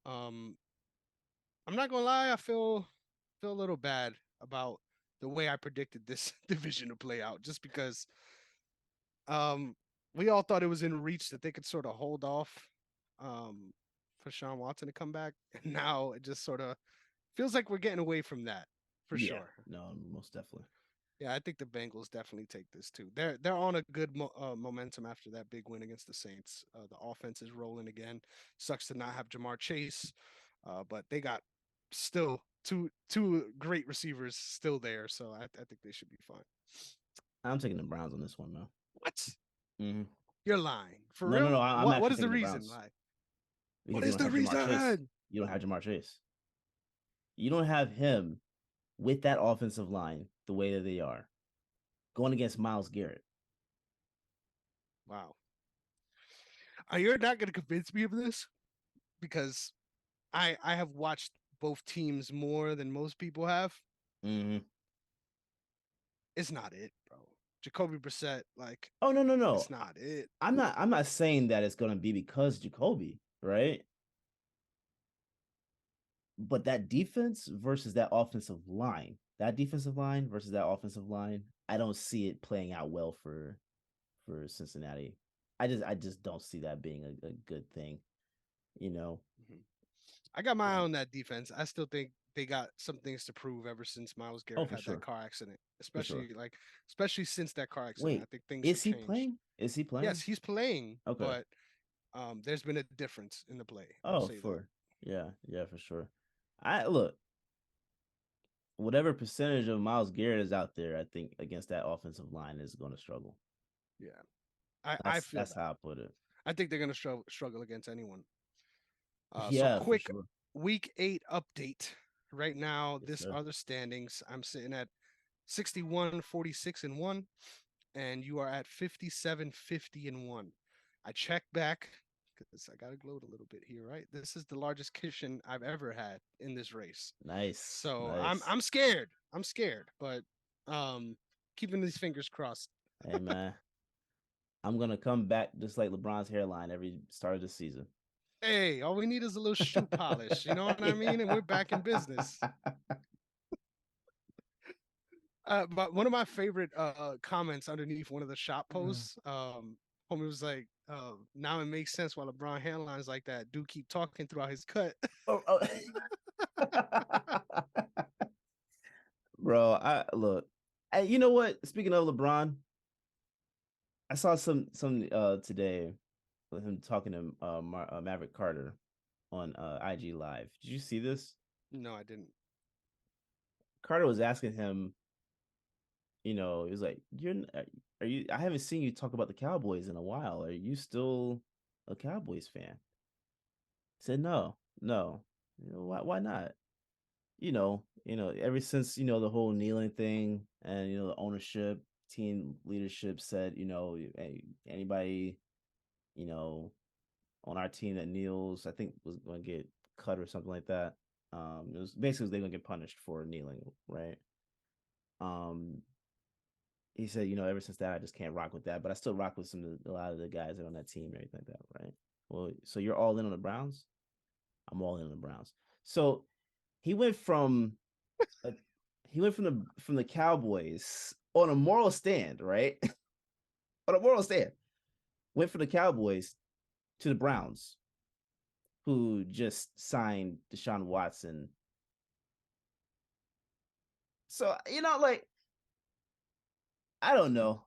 Um, I'm not gonna lie, I feel a little bad about the way I predicted this division to play out, just because um we all thought it was in reach that they could sort of hold off um for Sean Watson to come back. And now it just sort of feels like we're getting away from that for Yeah. sure. No, most definitely. Yeah, I think the Bengals definitely take this too. They're on a good momentum after that big win against the Saints. The offense is rolling again. Sucks to not have Jamar Chase, but they got still two great receivers still there, so I think they should be fine. I'm taking the Browns on this one, man. What? Hmm. You're lying for No, no, no. real? I'm What actually is the taking the reason? Browns Like, what because you is don't the have Jamar Chase. reason? You don't have Jamar Chase. You don't have him with that offensive line the way that they are going against Miles Garrett. Wow, you're not going to convince me of this because I have watched both teams more than most people have. Mm-hmm. It's not it, bro. Jacoby Brissett, like, Oh no, no, no. it's not it. I'm not saying that it's gonna be because Jacoby, right? But that defense versus that offensive line, that defensive line versus that offensive line, I don't see it playing out well for Cincinnati. I just don't see that being a good thing, you know. Mhm. I got my eye Um, on that defense. I still think they got some things to prove ever since Miles oh, Garrett for had that sure, car accident, for sure. especially since that car accident. I Wait, think things have is he changed. playing? Is he Yes, playing? he's playing, Okay. but there's been a difference in the play. I'll Oh, say that. for yeah, yeah, for sure. I look, whatever percentage of Miles Garrett is out there, I think against that offensive line is going to struggle. Yeah, I That's feel that's that. how I put it. I think they're gonna struggle against anyone. So Yeah, for quick sure. week 8 update. Right now, Yes, this sir. are the standings. I'm sitting at 61, 46, and 1, and you are at 57, 50, and 1. I check back because I gotta gloat a little bit here, right? This is the largest cushion I've ever had in this race. Nice, So I'm nice. I'm scared. I'm scared, but um keeping these fingers crossed. Hey man, I'm gonna come back just like LeBron's hairline every start of the season. Hey, all we need is a little shoe polish, you know what I mean? And we're back in business. But one of my favorite comments underneath one of the shop posts, homie was like, "Now it makes sense why LeBron hairlines like that. Do keep talking throughout his cut." Oh, oh. Bro, I look. You know what? Speaking of LeBron, I saw some today with him talking to Maverick Carter on IG Live. Did you see this? No, I didn't. Carter was asking him, he was like, are you? I haven't seen you talk about the Cowboys in a while. Are you still a Cowboys fan?" He said, "No, no. Why not? Ever since the whole kneeling thing and the ownership, team leadership said, hey, anybody, you know, on our team that kneels, I think was going to get cut or something like that. It was basically they're going to get punished for kneeling, right? Um, he said, ever since that, I just can't rock with that, but I still rock with a lot of the guys that are on that team and everything like that, right? Well, so you're all in on the Browns. I'm all in on the Browns. So he went from uh, the Cowboys on a moral stand, right? On a moral stand, went from the Cowboys to the Browns, who just signed Deshaun Watson. So like I don't know.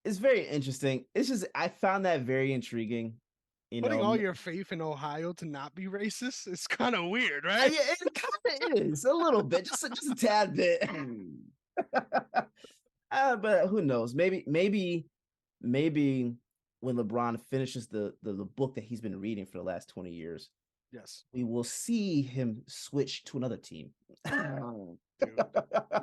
It's very interesting. It's just I found that very intriguing. You Putting know, all your faith in Ohio to not be racist is kind of weird, right? yeah, it kind of is a little bit, just a tad bit. But who knows? Maybe when LeBron finishes the book that he's been reading for the last 20 years, Yes, we will see him switch to another team. dude.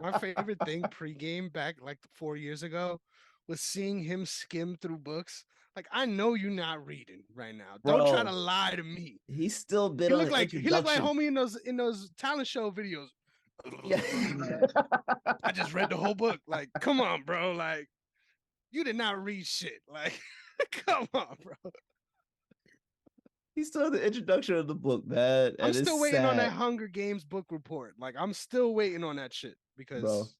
My favorite thing pregame back like 4 years ago was seeing him skim through books. Like, I know you're not reading right now. Don't try to Bro, lie to me. he's still been He on looked the like he looked like introduction. homie in those talent show videos. Yeah. I just read the whole book. Like, come on, bro. Like, you did not read shit. Like, come on, bro. He's still the introduction of the book, man. I'm And it's still waiting on that sad, Hunger Games book report. Like, I'm still waiting on that shit bro. because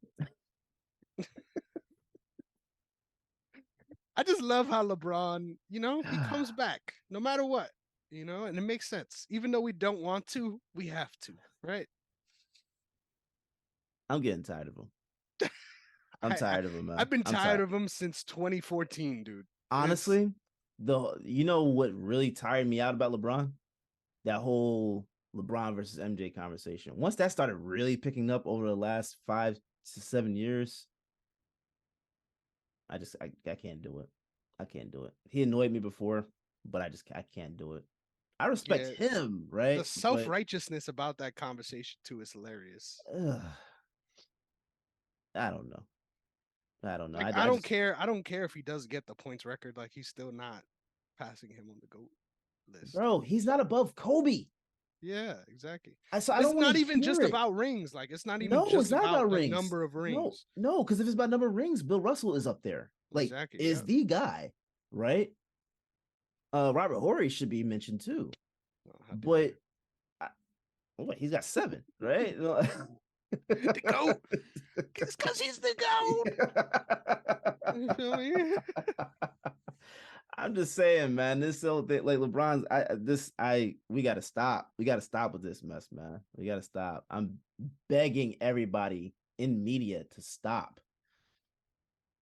I just love how LeBron, he comes back no matter what, and it makes sense. Even though we don't want to, we have to, right? I'm getting tired of him. I'm tired of him, man. I've been I'm tired tired. of him since 2014, dude. It's Honestly, you know what really tired me out about LeBron? That whole LeBron versus MJ conversation. Once that started really picking up over the last 5 to 7 years, I can't do it. I can't do it. He annoyed me before, but I can't do it. I respect yeah, him, the right? self But righteousness about that conversation too is hilarious. ugh, I don't know. I don't know. Like I just I don't care if he does get the points record. Like he's still not passing him on the goat list. bro, he's not above Kobe. Yeah, exactly. So I And don't it's want to not even hear just it. about rings. Like it's not even No, it's just not about about the rings. number of No, rings. no, because if it's about number of rings, Bill Russell is up there. Like, Exactly. is Yeah. the guy, right? Robert Horry should be mentioned too, Oh, how dare but I, what, he's got 7, right? you? The goat. It's because he's the goat. You feel me? I'm just saying, man. This whole thing, like LeBron's, we gotta stop. We gotta stop with this mess, man. We gotta stop. I'm begging everybody in media to stop.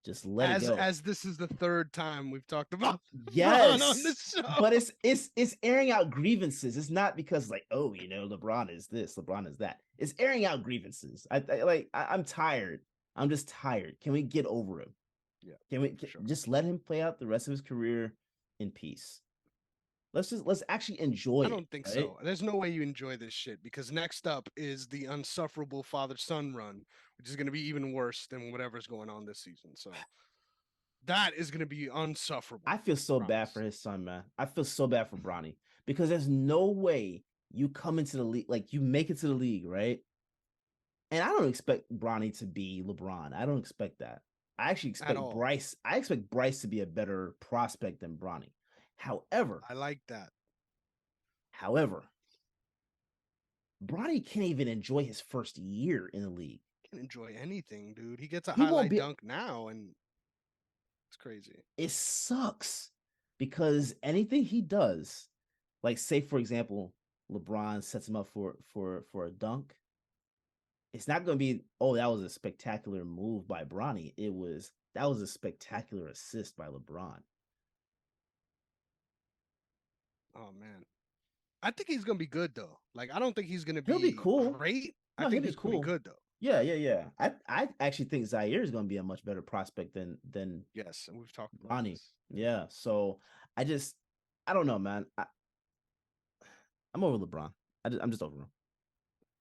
Just let it go. As this is the third time we've talked about LeBron on Yes, this show. but it's airing out grievances. It's not because like, oh, LeBron is this, LeBron is that. It's airing out grievances. I'm tired. I'm just tired. Can we get over him? Yeah, Can we sure. just let him play out the rest of his career in peace? Let's actually enjoy I it, don't think right? so. There's no way you enjoy this shit because next up is the unsufferable father son run, which is going to be even worse than whatever's going on this season. So that is going to be unsufferable. I feel so bad for Promise. his son, man. I feel so bad for Bronny because there's no way you come into the league, like you make it to the league, right? And I don't expect Bronny to be LeBron. I don't expect that. I actually At expect all. Bryce. I expect Bryce to be a better prospect than Bronny. However, I like that. however, Bronny can't even enjoy his first year in the league. Can enjoy anything, dude. He gets a He won't highlight be. dunk now, and it's crazy. It sucks because anything he does, like say for example, LeBron sets him up for a dunk. It's not going to be, oh, that was a spectacular move by Bronny. That was a spectacular assist by LeBron. Oh man, I think he's gonna be good though. Like I don't think he's gonna He'll be be cool. great. I No, he'll think be he's gonna be cool. good though. Yeah, yeah, yeah. I actually think Zaire is going to be a much better prospect than Yes, and we've talked about Bronny. this. Yeah. Yeah. So I just I don't know, man. I'm over LeBron. I'm just over him.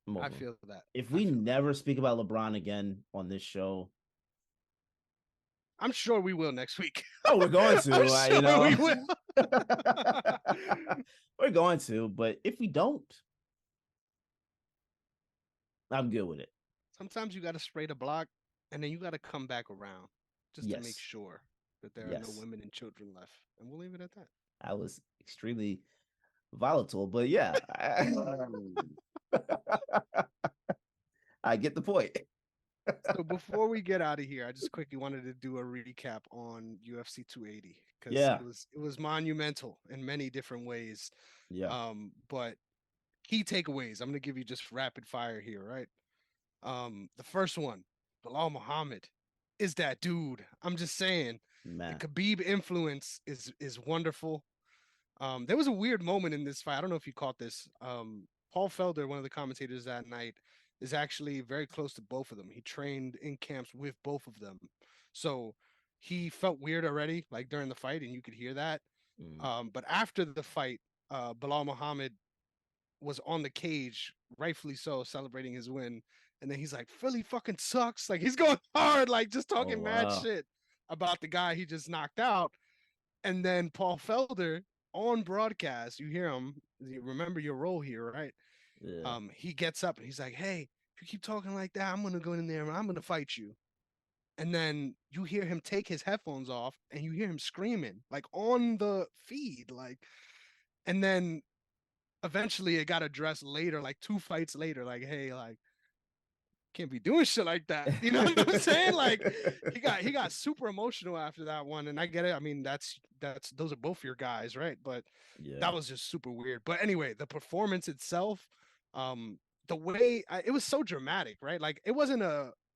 I'm I over him. feel that. If I we feel that. never speak about LeBron again on this show, I'm sure we will next week. oh, we're going I'm to, sure we will. we're going to. But if we don't, I'm good with it. Sometimes you got to spray the block, and then you got to come back around just to make Yes, sure that there are no yes. women and children left, and we'll leave it at that. I was extremely volatile, but yeah, I get the point. So before we get out of here, I just quickly wanted to do a recap on UFC 280 because Yeah, it was monumental in many different ways. yeah, But key takeaways, I'm gonna give you just rapid fire here, right? The first one, Bilal Muhammad is that dude. I'm just saying, the man. Khabib influence is wonderful. There was a weird moment in this fight. I don't know if you caught this. Paul Felder, one of the commentators that night, is actually very close to both of them. He trained in camps with both of them, so he felt weird already, like during the fight, and you could hear that. Mm. But after the fight, Bilal Muhammad was on the cage, rightfully so, celebrating his win. And then he's like, Philly fucking sucks. Like he's going hard, like just Oh talking mad wow. shit about the guy he just knocked out. And then Paul Felder on broadcast, you hear him, you remember your role here, right? Yeah. He gets up and he's like, hey, if you keep talking like that, I'm gonna go in there and I'm gonna fight you. And then you hear him take his headphones off and you hear him screaming, like on the feed, like, and then eventually it got addressed later, like 2 fights later, like, hey, like, can't be doing shit like that. You know what I'm saying? Like he got super emotional after that one. And I get it. I mean, that's those are both your guys, right? But Yeah. that was just super weird. But anyway, the performance itself, the way it was so dramatic, right? Like it wasn't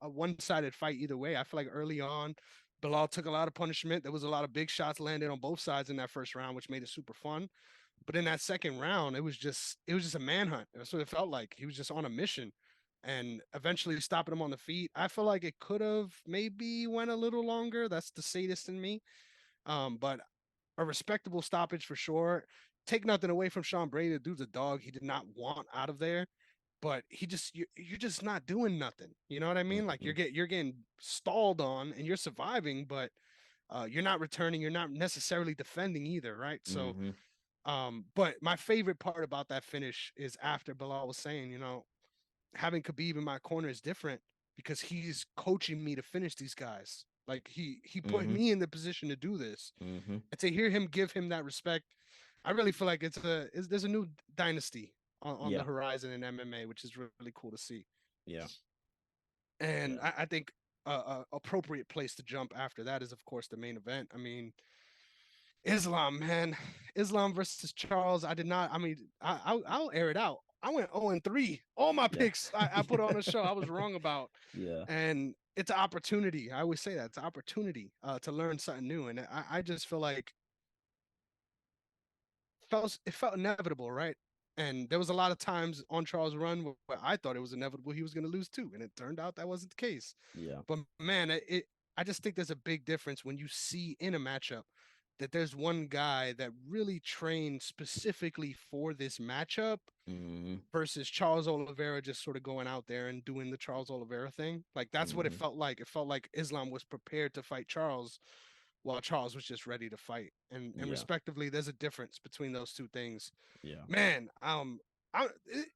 a one-sided fight either way. I feel like early on, Bilal took a lot of punishment. There was a lot of big shots landed on both sides in that first round, which made it super fun. But in that second round, it was just a manhunt. That's what it felt like. He was just on a mission, and eventually stopping him on the feet. I feel like it could have maybe went a little longer. That's the sadist in me. But a respectable stoppage for sure. Take nothing away from Sean Brady. The dude's a dog. He did not want out of there, but you're just not doing nothing. You know what I mean? Like Mm-hmm. you're getting stalled on and you're surviving, but you're not returning. You're not necessarily defending either, right? So, Mm-hmm. but my favorite part about that finish is after Bilal was saying, having Khabib in my corner is different because he's coaching me to finish these guys. Like he put Mm-hmm. me in the position to do this, Mm-hmm. and to hear him give him that respect, I really feel like there's a new dynasty on the Yeah. horizon in MMA, which is really cool to see. Yeah. And Yeah. I think a appropriate place to jump after that is, of course, the main event. I mean, Islam, man, Islam versus Charles. I did not. I mean, I'll air it out. I went 0-3. All my Yeah. picks I put on the show, I was wrong about, Yeah. and it's an opportunity. I always say that it's an opportunity to learn something new, and I just feel like it felt inevitable, right? And there was a lot of times on Charles' run where I thought it was inevitable he was going to lose too, and it turned out that wasn't the case. Yeah. But man, I just think there's a big difference when you see in a matchup that there's one guy that really trained specifically for this matchup Mm-hmm. versus Charles Oliveira just sort of going out there and doing the Charles Oliveira thing. Like that's what it Mm-hmm. felt like. It felt like Islam was prepared to fight Charles while Charles was just ready to fight. And Yeah. respectively, there's a difference between those two things. Yeah. Man,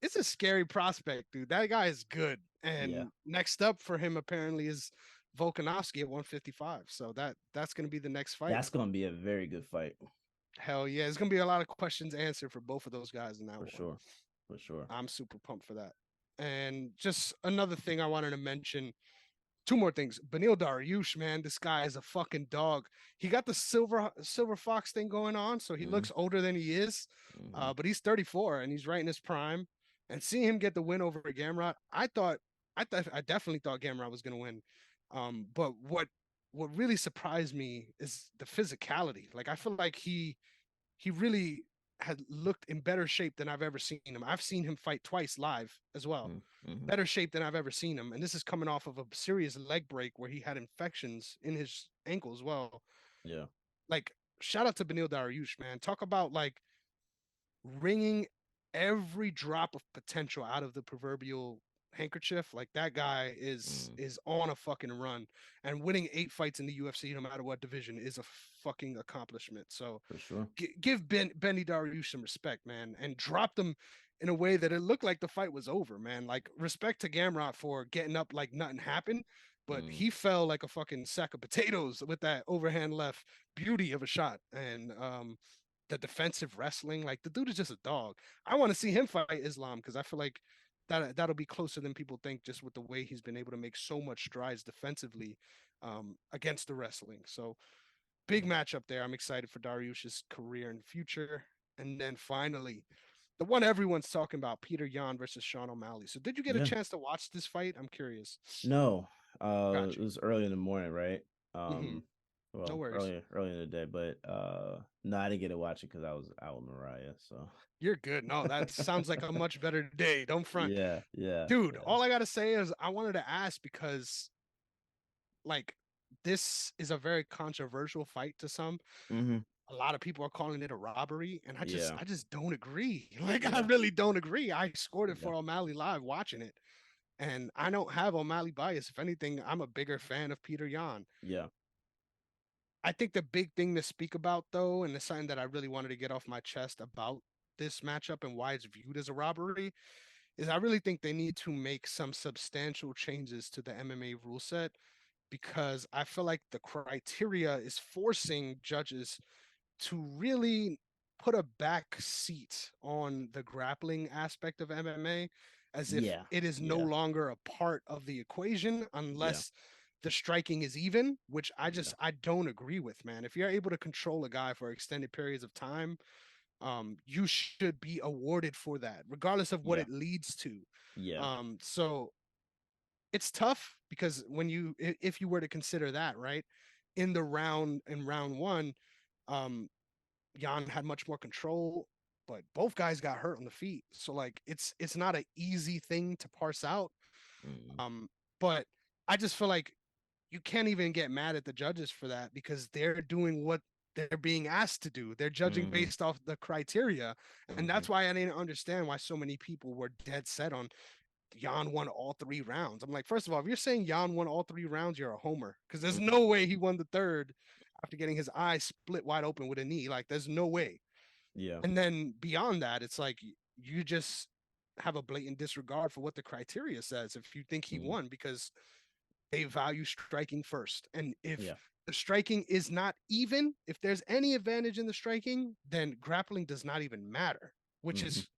it's a scary prospect, dude. That guy is good. Yeah. And next up for him apparently is Volkanovski at 155. So that's gonna be the next fight. That's gonna be a very good fight. Hell yeah, there's gonna be a lot of questions answered for both of those guys in that For one. sure. For sure. I'm super pumped for that. And just another thing I wanted to mention, two more things. Benil Dariush, man, this guy is a fucking dog. He got the silver fox thing going on, so he Mm-hmm. looks older than he is. Mm-hmm. But he's 34 and he's right in his prime. And seeing him get the win over Gamrot, I definitely thought Gamrot was gonna win. But what really surprised me is the physicality. Like I feel like he really had looked in better shape than I've ever seen him. I've seen him fight twice live as well. Mm-hmm. Better shape than I've ever seen him. And this is coming off of a serious leg break where he had infections in his ankle as well. Yeah. Like, shout out to Benil Dariush, man. Talk about like wringing every drop of potential out of the proverbial handkerchief. Like that guy is Mm. is on a fucking run, and winning 8 fights in the UFC, no matter what division, is a fucking accomplishment. So For sure. give Benny Dariush some respect, man, and drop them in a way that it looked like the fight was over, man. Like respect to Gamrot for getting up like nothing happened, but Mm. he fell like a fucking sack of potatoes with that overhand left beauty of a shot. And the defensive wrestling, like the dude is just a dog. I want to see him fight Islam because I feel like that'll be closer than people think, just with the way he's been able to make so much strides defensively against the wrestling. So big matchup there. I'm excited for Dariush's career and future. And then finally, the one everyone's talking about, Peter Yan versus Sean O'Malley. So did you get a Yeah. chance to watch this fight? I'm curious. No. It Gotcha. was early in the morning, right? Mm-hmm. No Well, worries. early in the day, but no, I didn't get to watch it because I was out with Mariah. So You're good. No, that sounds like a much better day. Don't front. yeah, yeah, Dude, yeah. all I gotta say is I wanted to ask because like this is a very controversial fight to some. Mm-hmm. A lot of people are calling it a robbery, and I just Yeah, I just don't agree. Like I yeah, really don't agree. I scored it yeah, for O'Malley live watching it, and I don't have O'Malley bias. If anything, I'm a bigger fan of Peter Yan. yeah, I think the big thing to speak about though, and the something that I really wanted to get off my chest about this matchup and why it's viewed as a robbery, is I really think they need to make some substantial changes to the MMA rule set because I feel like the criteria is forcing judges to really put a back seat on the grappling aspect of MMA as if yeah, it is no yeah, longer a part of the equation yeah, unless the striking is even, which yeah, I don't agree with, man. If you're able to control a guy for extended periods of time, you should be awarded for that, regardless of what yeah, it leads to. yeah, So it's tough because when if you were to consider that, right, in round one, um Jan had much more control, but both guys got hurt on the feet. So like it's not an easy thing to parse out. Mm, Um, but I just feel like you can't even get mad at the judges for that because they're doing what they're being asked to do. They're judging mm-hmm, based off the criteria. And mm-hmm, that's why I didn't understand why so many people were dead set on Jan won all 3 rounds. I'm like, first of all, if you're saying Jan won all 3 rounds, you're a homer because there's mm, no way he won the third after getting his eye split wide open with a knee. Like, there's no way. yeah, And then beyond that, it's like you just have a blatant disregard for what the criteria says if you think he mm, won because they value striking first. And if yeah, the striking is not even, if there's any advantage in the striking, then grappling does not even matter, which mm-hmm, is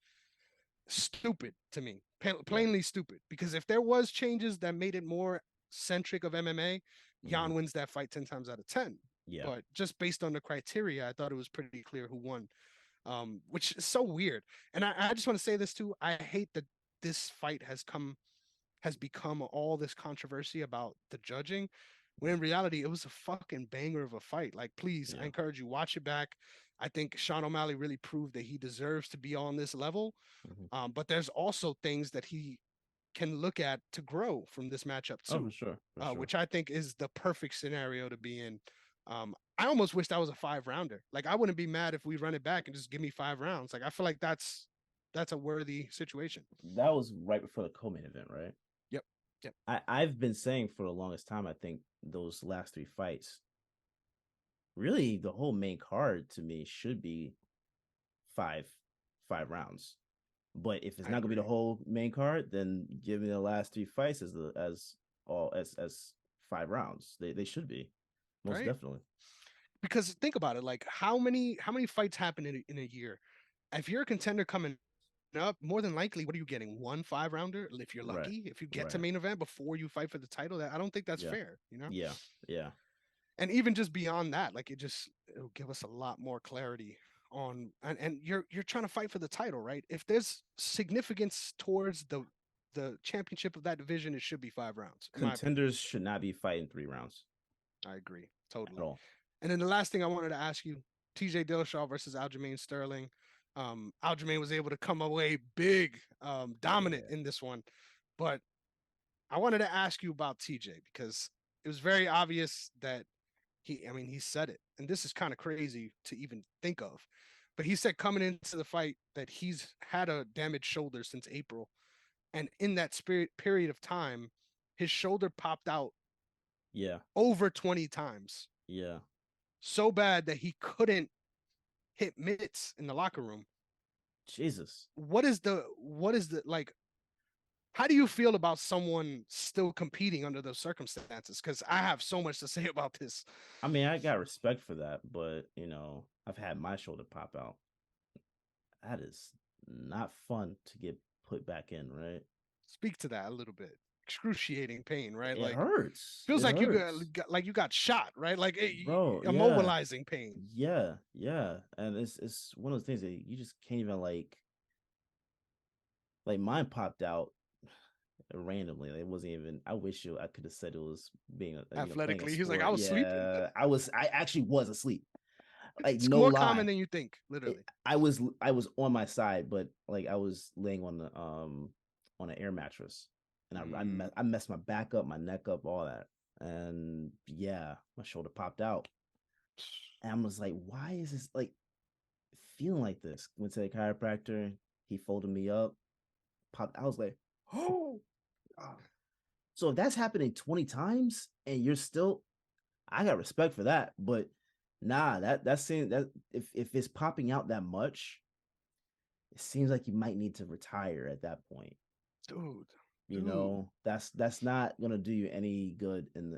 stupid to me, yeah, plainly stupid. Because if there was changes that made it more centric of MMA, mm-hmm, Jan wins that fight 10 times out of 10. yeah, But just based on the criteria, I thought it was pretty clear who won, which is so weird. And I just want to say this too. I hate that this fight has become all this controversy about the judging, when in reality it was a fucking banger of a fight. Like, please, I yeah, encourage you watch it back. I think Sean O'Malley really proved that he deserves to be on this level. mm-hmm. But there's also things that he can look at to grow from this matchup Oh, too, for sure. which I think is the perfect scenario to be in. I almost wish that was a 5 rounder. Like, I wouldn't be mad if we run it back and just give me 5 rounds. Like, I feel like that's a worthy situation. That was right before the co-main event, right? Yep. Yep. I've been saying for the longest time, I think those last three fights, really the whole main card to me should be five five rounds. But if it's I not gonna be the agree. whole main card, then give me the last three fights as 5 rounds. They should be, most Right. definitely. Because think about it, like how many fights happen in a year? If you're a contender coming up, more than likely, what are you getting? One 5 rounder, if you're Right, lucky. If you get to right, main event before you fight for the title, that I don't think that's yeah, fair. yeah, yeah. And even just beyond that, like it'll give us a lot more clarity on, and you're trying to fight for the title, right? If there's significance towards the championship of that division, it should be 5 rounds, in my opinion. Contenders should not be fighting 3 rounds I agree at totally. all. And then the last thing I wanted to ask you, TJ Dillashaw versus Aljamain Sterling. Aljamain was able to come away big, dominant Yeah, in this one. But I wanted to ask you about TJ because it was very obvious that he said it. And this is kind of crazy to even think of. But he said coming into the fight that he's had a damaged shoulder since April. And in that period of time, his shoulder popped out yeah, over 20 times. yeah. So bad that he couldn't hit mitts in the locker room. Jesus. What is the like, how do you feel about someone still competing under those circumstances? Because I have so much to say about this. I mean, I got respect for that, but I've had my shoulder pop out. That is not fun to get put back in, right? Speak to that a little bit. Excruciating pain, right? It Like, hurts. feels It like hurts, like you got shot, right? Like, bro. Yeah, immobilizing pain. yeah, yeah. And it's one of those things that you just can't even like mine popped out randomly. Like, it wasn't even. I wish I could have said it was being playing a Athletically, he's like, I sport. was sleeping. Yeah, I was. I actually was asleep. Like, It's no more common lie. than you think, literally. I was on my side, but like I was laying on an air mattress, and Mm, I messed my back up, my neck up, all that, and yeah, my shoulder popped out, and I was like, why is this like feeling like this? Went to the chiropractor, he folded me up, popped. I was like, oh, God. So if that's happening 20 times and you're still, I got respect for that, but nah, that's saying that if it's popping out that much, it seems like you might need to retire at that point. dude, dude. That's not gonna do you any good in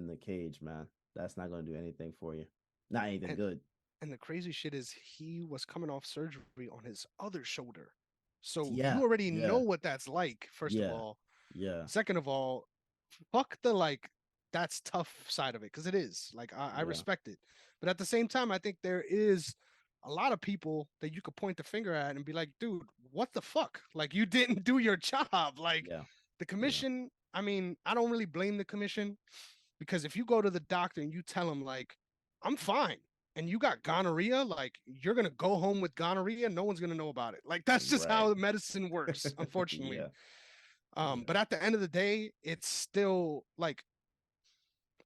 the cage, man. That's not gonna do anything for you. Not anything And good. and the crazy shit is he was coming off surgery on his other shoulder. So you Yeah, already know yeah, what that's like, first of yeah, all. yeah, Second of all, fuck the like that's tough side of it, because it is. Like, I yeah, respect it. But at the same time, I think there is a lot of people that you could point the finger at and be like, dude, what the fuck? Like, you didn't do your job. Like, yeah, the yeah, commission. I mean, I don't really blame the commission because if you go to the doctor and you tell him like, I'm fine, and you got gonorrhea, like you're gonna go home with gonorrhea, no one's gonna know about it. Like that's just Right. how medicine works, unfortunately. Yeah. Yeah. But at the end of the day, it's still like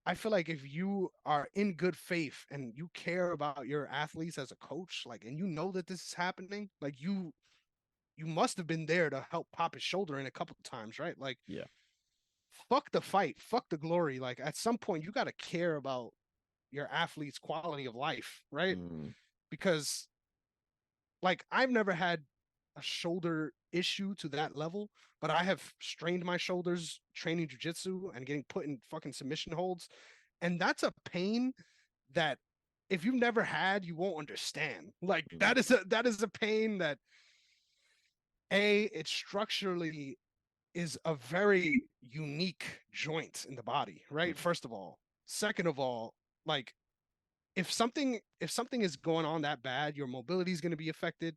I feel like if you are in good faith and you care about your athletes as a coach, like, and you know that this is happening, like you must have been there to help pop his shoulder in a couple of times, right? Like, Yeah. fuck the fight, fuck the glory. Like, at some point, you got to care about your athlete's quality of life, right? Mm, Because, like, I've never had a shoulder issue to that level, but I have strained my shoulders training jujitsu and getting put in fucking submission holds. And that's a pain that if you've never had, you won't understand. Like mm, that is a pain that it structurally is a very unique joint in the body, right? mm, First of all. Second of all, like if something is going on that bad, your mobility is going to be affected.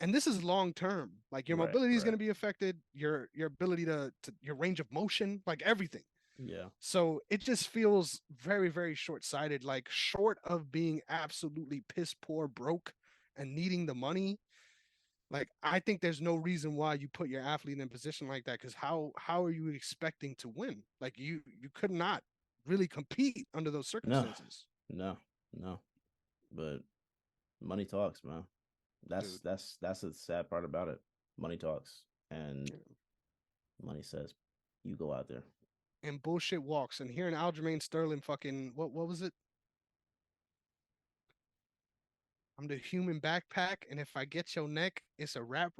And this is long term. Like your right. mobility is going Right. to be affected, your ability to your range of motion, like everything. Yeah. So it just feels very, very short sighted. Like, short of being absolutely piss poor broke and needing the money, like, I think there's no reason why you put your athlete in a position like that. Because how are you expecting to win? Like, you could not really compete under those No. circumstances, No. No. But money talks, man. That's dude. that's that's the sad part about it. Money talks, and money says, "You go out there." And bullshit walks. And hearing Aljamain Sterling fucking what was it? I'm the human backpack, and if I get your neck, it's a rap.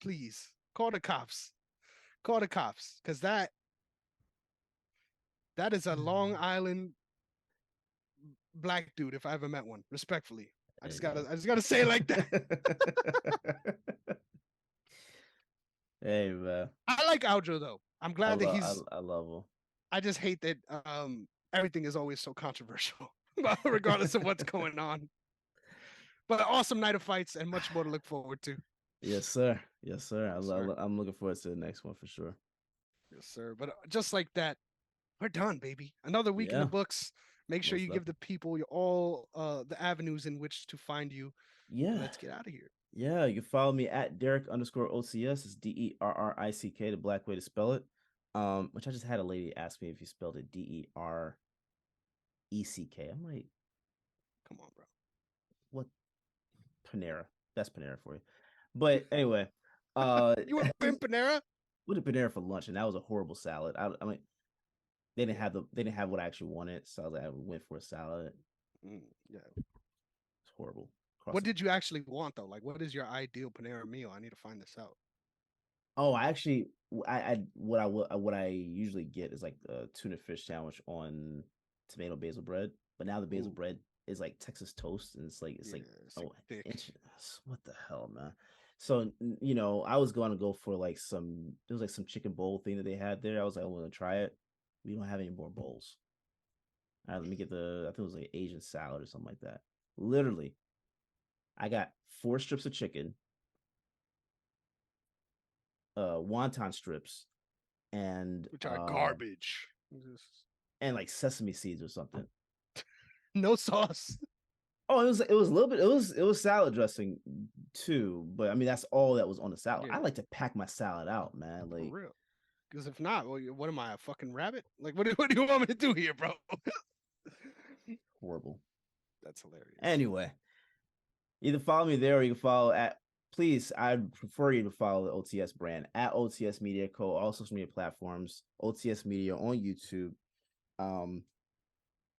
Please call the cops. Call the cops, because that is a Long Island black dude if I ever met one. Respectfully, I Hey just man. gotta I just gotta say it like that. Hey man. I like Aljo though. I'm I glad that love he's. I love him. I just hate that everything is always so controversial, regardless of what's going on. But awesome night of fights and much more to look forward to. Yes, sir. Yes, sir. Yes, sir. I'm looking forward to the next one for sure. Yes, sir. But just like that, we're done, baby. Another week in the Yeah, books. Make sure most you give definitely. the people all the avenues in which to find you, and Yeah. let's get out of here. Yeah, you can follow me at Derrick underscore OCS. It's Derrick, the black way to spell it. Which I just had a lady ask me if you spelled it Dereck. I'm like, Come on, bro. what? Panera. That's Panera for you. But anyway, uh You were in Panera? went to Panera for lunch, and that was a horrible salad. I mean, they didn't have what I actually wanted, so I was like, I went for a salad. Yeah. It's horrible. Across What the did you actually want though? Like, what is your ideal Panera meal? I need to find this out. Oh, I actually, what I usually get is like a tuna fish sandwich on tomato basil bread, but now the basil Ooh, bread is like Texas toast, and it's yeah, like it's like oh thick. inch. What the hell, man? So you know, I was going to go for like some. There was like some chicken bowl thing that they had there. I was like, I want to try it. We don't have any more bowls. All right, let me get the. I think it was like Asian salad or something like that. Literally, I got 4 strips of chicken, wonton strips, and Which are garbage. like sesame seeds or something. No sauce. Oh, it was a little bit it was salad dressing too, but I mean that's all that was on the salad. Yeah, I like to pack my salad out, man. for Like real. Because if not, well, what am I, a fucking rabbit? Like, what do you want me to do here, bro? horrible. That's hilarious. Anyway, either follow me there or you can follow at please, I'd prefer you to follow the OTS brand at OTS Media Co. All social media platforms, OTS Media on YouTube. Um,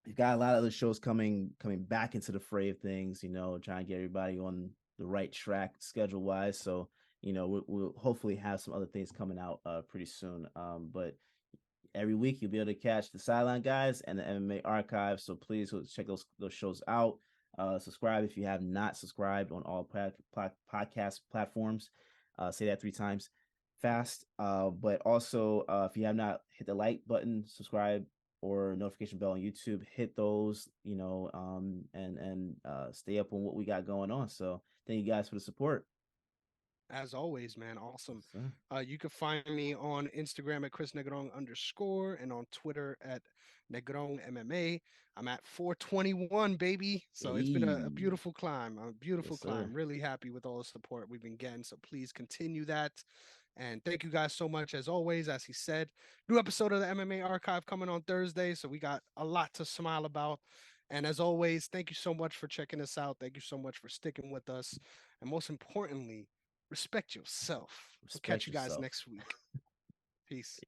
you've got a lot of other shows coming back into the fray of things, trying to get everybody on the right track schedule wise. So, we'll hopefully have some other things coming out pretty soon. But every week you'll be able to catch the Sideline guys and the MMA archive. So please go check those shows out. Subscribe if you have not subscribed on all podcast platforms. Say that 3 times fast. But also, if you have not hit the like button, subscribe or notification bell on YouTube, hit those. And stay up on what we got going on. So thank you guys for the support. As always, man, awesome. Yes, sir. You can find me on Instagram at Chris Negron underscore and on Twitter at Negron MMA. I'm at 421, baby. So it's been a Hey, beautiful climb, a beautiful yes, sir. climb. Really happy with all the support we've been getting. So please continue that. And thank you guys so much, as always. As he said, new episode of the MMA Archive coming on Thursday. So we got a lot to smile about. And as always, thank you so much for checking us out. Thank you so much for sticking with us. And most importantly, respect yourself. We'll catch Respect you guys yourself. next week. Peace.